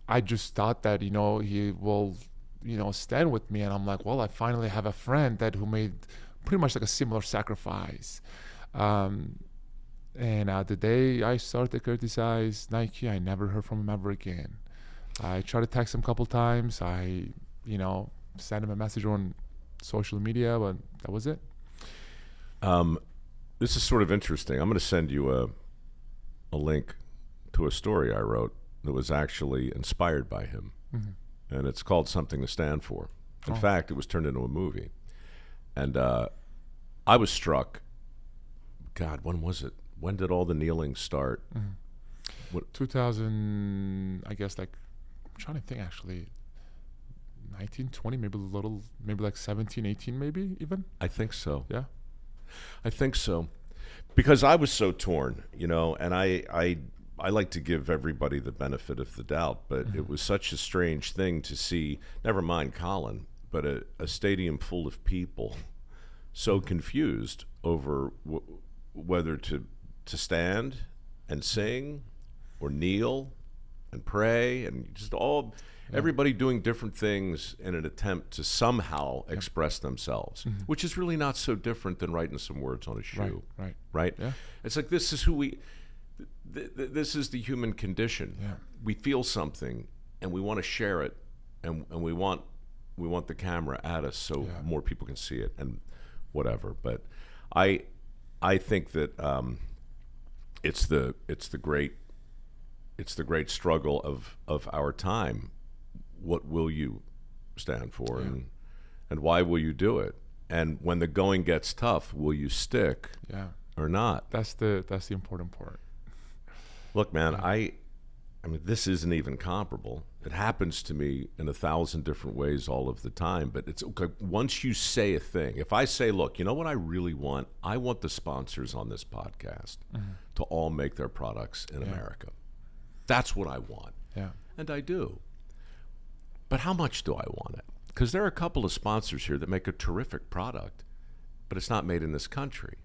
I just thought that he will stand with me, and I'm like, well, I finally have a friend who made pretty much like a similar sacrifice. And the day I started to criticize Nike, I never heard from him ever again. I tried to text him a couple times. I sent him a message on social media, but that was it. This is sort of interesting. I'm going to send you a link to a story I wrote that was actually inspired by him. Mm-hmm. And it's called Something to Stand For. In fact, it was turned into a movie. And I was struck. God, when was it? When did all the kneeling start? Mm-hmm. 2000, I guess, like, I'm trying to think actually, 19, 20, maybe like 17, 18 maybe even? I think so. Yeah. I think so. Because I was so torn, and I like to give everybody the benefit of the doubt, but it was such a strange thing to see, never mind Colin, but a stadium full of people so confused over whether to stand and sing or kneel and pray, and just everybody doing different things in an attempt to somehow express themselves, which is really not so different than writing some words on a shoe. Right? Yeah. It's like, this is who this is the human condition. Yeah. We feel something and we want to share it, and we want the camera at us so more people can see it and whatever. But I think that it's the great struggle of our time. What will you stand for, and why will you do it? And when the going gets tough, will you stick or not? That's the important part. Look, man, I mean, this isn't even comparable. It happens to me in 1,000 different ways all of the time. But it's okay. Once you say a thing, if I say, look, you know what I really want? I want the sponsors on this podcast to all make their products in America. That's what I want. Yeah. And I do. But how much do I want it? because there are a couple of sponsors here that make a terrific product, but it's not made in this country.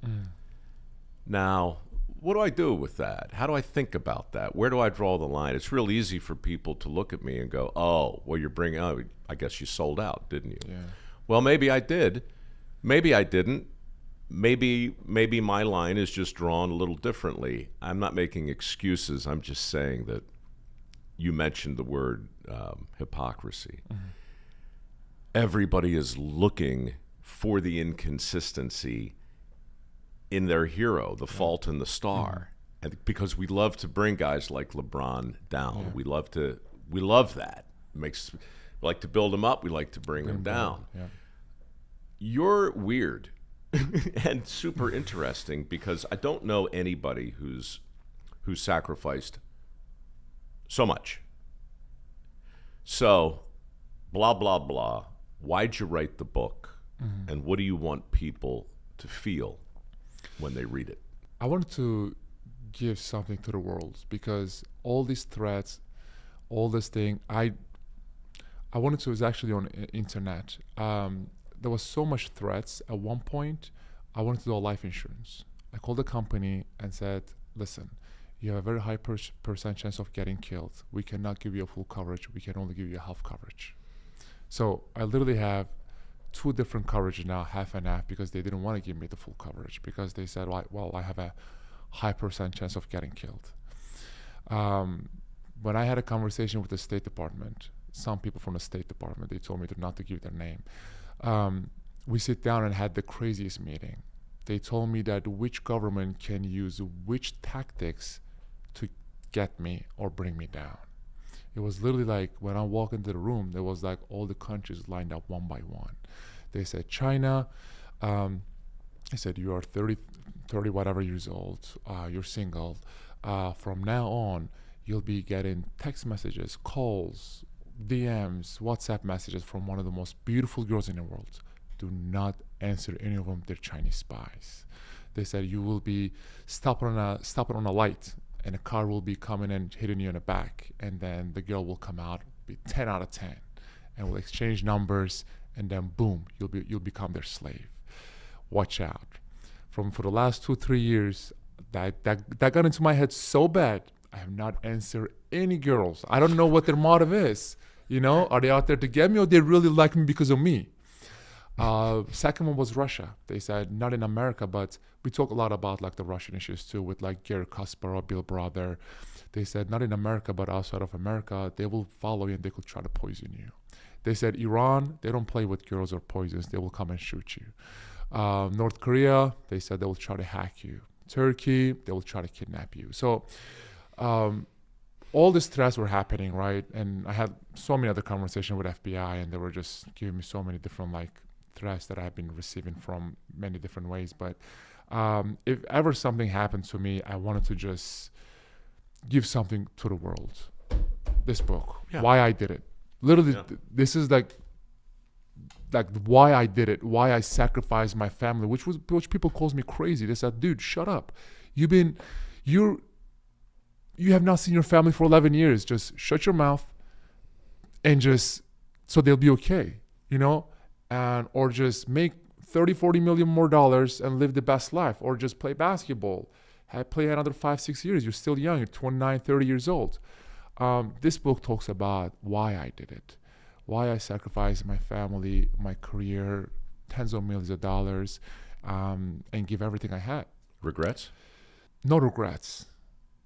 Now, what do I do with that? How do I think about that? Where do I draw the line? It's real easy for people to look at me and go, oh, well, you're bringing, oh, I guess you sold out, didn't you? Yeah. Well, maybe I did. Maybe I didn't. Maybe my line is just drawn a little differently. I'm not making excuses. I'm just saying that you mentioned the word hypocrisy. Everybody is looking for the inconsistency in their hero, the fault in the star. And because we love to bring guys like LeBron down. We love that. We like to build them up. We like to bring them down. Yeah. You're weird and super interesting because I don't know anybody who's sacrificed so much. So, blah, blah, blah. Why'd you write the book? And what do you want people to feel when they read it? I wanted to give something to the world because all these threats, all this thing, I wanted to, it was actually on internet. There was so much threats at one point. I wanted to do a life insurance. I called the company and said, listen, you have a very high percent chance of getting killed. We cannot give you a full coverage. We can only give you a half coverage. So I literally have 2 different coverages now, half and half, because they didn't want to give me the full coverage because they said, well, I have a high percent chance of getting killed. When I had a conversation with the State Department, some people from the State Department, they told me not to give their name. We sit down and had the craziest meeting. They told me that which government can use which tactics to get me or bring me down. It was literally like when I walked into the room, there was like all the countries lined up one by one. They said, China, they said, you are 30 whatever years old, you're single. From now on, you'll be getting text messages, calls, DMs, WhatsApp messages from one of the most beautiful girls in the world. Do not answer any of them. They're Chinese spies. They said you will be stopping on a light, and a car will be coming and hitting you in the back, and then the girl will come out, be 10 out of 10, and we'll exchange numbers, and then boom, you'll become their slave. Watch out. For the last 2-3 years, that got into my head so bad. I have not answered any girls. I don't know what their motive is. You know, are they out there to get me, or they really like me because of me? Second one was Russia. They said not in America, but we talk a lot about like the Russian issues too, with like Gary Kasparov, Bill Brother. They said not in America, but outside of America, they will follow you and they could try to poison you. They said Iran, they don't play with girls or poisons. They will come and shoot you. North Korea, they said they will try to hack you. Turkey, they will try to kidnap you. So all these threats were happening, right? And I had so many other conversations with FBI, and they were just giving me so many different like threats that I've been receiving from many different ways. But if ever something happened to me, I wanted to just give something to the world. This book, why I did it. Literally, this is like why I did it, why I sacrificed my family, which people calls me crazy. They said, dude, shut up. You have not seen your family for 11 years. Just shut your mouth and just, so they'll be okay, you know? Or just make 30-40 million more dollars and live the best life, or just play basketball, play another 5-6 years. You're still young, you're 29, 30 years old. This book talks about why I did it, why I sacrificed my family, my career, tens of millions of dollars, and give everything I had. Regrets? No regrets.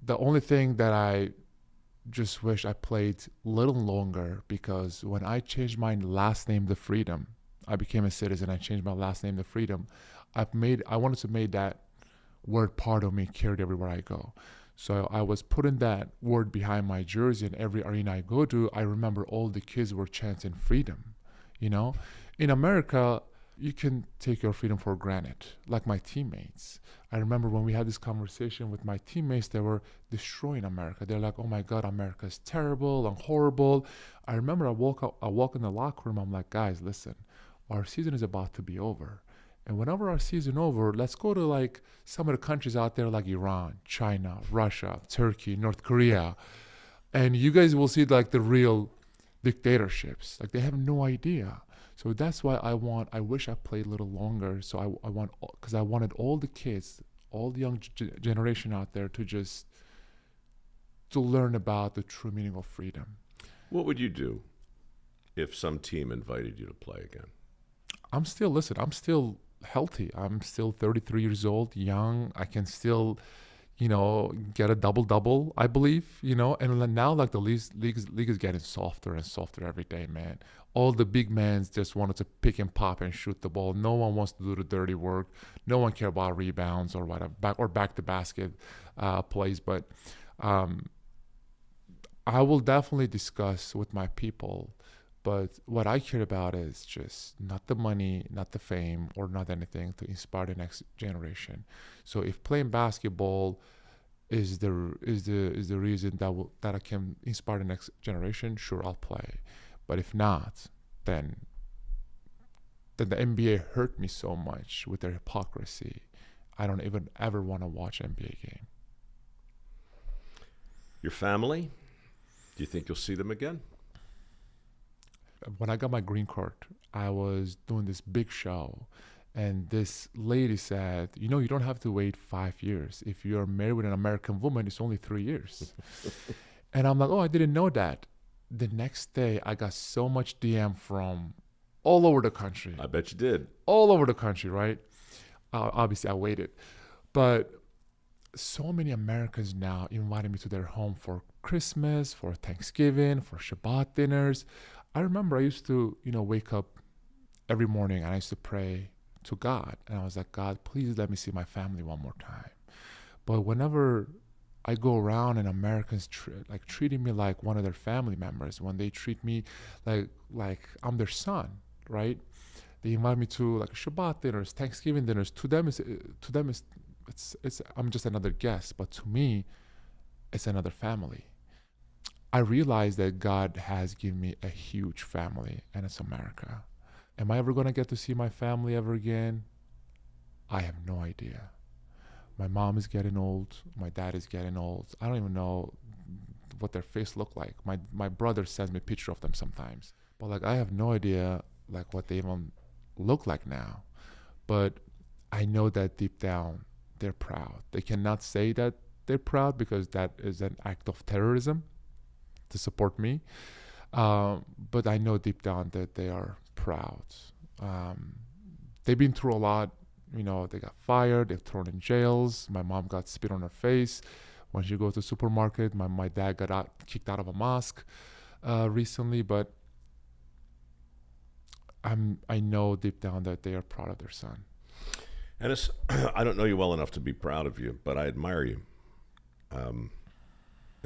The only thing that I just wish I played a little longer, because when I changed my last name to Freedom, I became a citizen. I changed my last name to Freedom. I wanted to make that word part of me, carried everywhere I go. So I was putting that word behind my jersey, and every arena I go to, I remember all the kids were chanting freedom. You know, in America, you can take your freedom for granted, like my teammates. I remember when we had this conversation with my teammates, they were destroying America. They're like, oh my God, America is terrible and horrible. I remember I walk in the locker room, I'm like, guys, listen, our season is about to be over. And whenever our season over, let's go to like some of the countries out there like Iran, China, Russia, Turkey, North Korea. And you guys will see like the real dictatorships. Like they have no idea. So that's why I wish I played a little longer. So because I wanted all the kids, all the young generation out there to learn about the true meaning of freedom. What would you do if some team invited you to play again? I'm still healthy. I'm still 33 years old, young. I can still, get a double, I believe, and now like the league is getting softer and softer every day, man. All the big men just wanted to pick and pop and shoot the ball. No one wants to do the dirty work. No one cares about rebounds or whatever, back to basket plays. But I will definitely discuss with my people. But what I care about is just not the money, not the fame, or not anything to inspire the next generation. So if playing basketball is the reason that I can inspire the next generation, sure, I'll play. But if not, then the NBA hurt me so much with their hypocrisy. I don't even ever want to watch an NBA game. Your family? Do you think you'll see them again? When I got my green card, I was doing this big show, and this lady said, you don't have to wait 5 years. If you're married with an American woman, it's only 3 years. And I'm like, oh, I didn't know that. The next day, I got so much DM from all over the country. I bet you did. All over the country, right? Obviously, I waited. But so many Americans now invited me to their home for Christmas, for Thanksgiving, for Shabbat dinners. I remember I used to, wake up every morning and I used to pray to God. And I was like, God, please let me see my family one more time. But whenever I go around and Americans treating me like one of their family members, when they treat me like I'm their son, right? They invite me to like Shabbat dinners, Thanksgiving dinners. To them it's I'm just another guest, but to me, it's another family. I realize that God has given me a huge family, and it's America. Am I ever going to get to see my family ever again? I have no idea. My mom is getting old. My dad is getting old. I don't even know what their face look like. My brother sends me a picture of them sometimes. But I have no idea what they even look like now. But I know that deep down, they're proud. They cannot say that they're proud because that is an act of terrorism to support me. But I know deep down that they are proud. They've been through a lot. They got fired, they're thrown in jails. My mom got spit on her face when she goes to the supermarket. My dad got kicked out of a mosque recently, but I know deep down that they are proud of their son. And I don't know you well enough to be proud of you, but I admire you. In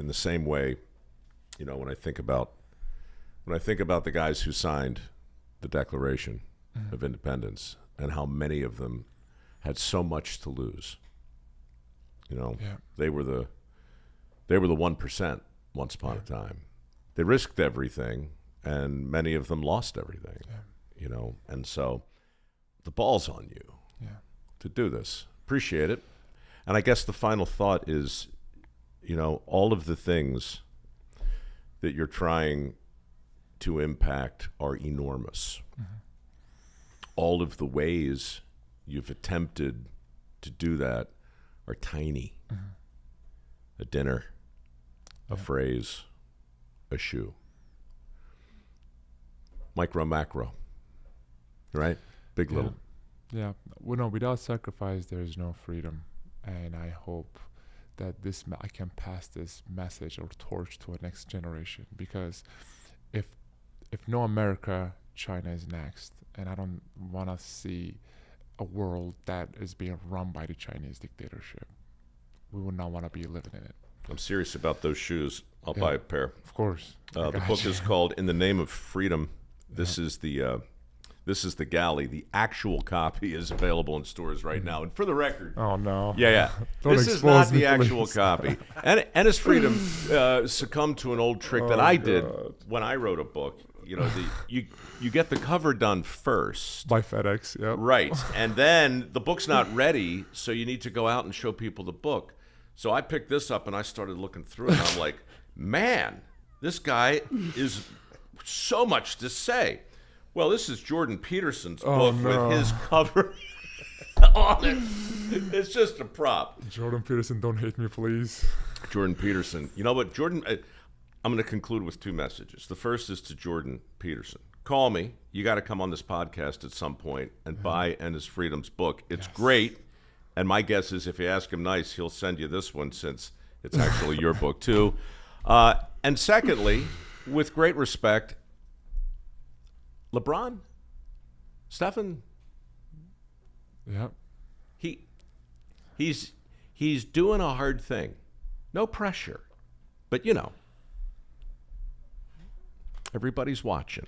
the same way, when I think about the guys who signed the Declaration of Independence and how many of them had so much to lose. They were the 1% once upon a time. They risked everything, and many of them lost everything. And so the ball's on you to do this. Appreciate it. And I guess the final thought is, all of the things that you're trying to impact are enormous. Mm-hmm. All of the ways you've attempted to do that are tiny. Mm-hmm. A dinner, a phrase, a shoe. Micro, macro, right? Big, little. Yeah. Well, no, without sacrifice, there is no freedom. And I hope that I can pass this message or torch to a next generation, because if no America, China is next, and I don't want to see a world that is being run by the Chinese dictatorship. We would not want to be living in it. I'm serious about those shoes. I'll buy a pair. Of course. The book is called "In the Name of Freedom." This is the galley. The actual copy is available in stores right now. And for the record, oh no, this is not the actual copy. And Ennis Freedom succumbed to an old trick that I did when I wrote a book. You get the cover done first by FedEx, right, and then the book's not ready, so you need to go out and show people the book. So I picked this up and I started looking through it, and I'm like, man, this guy is so much to say. Well, this is Jordan Peterson's Oh, book no. with his cover on it. It's just a prop. Jordan Peterson, don't hate me, please. Jordan Peterson. You know what, Jordan? I'm going to conclude with 2 messages. The first is to Jordan Peterson. Call me. You got to come on this podcast at some point and buy Endless Freedom's book. It's great. And my guess is if you ask him nice, he'll send you this one since it's actually your book too. And secondly, with great respect, LeBron, Stephen, Yeah. he's doing a hard thing. No pressure. But, you know, everybody's watching.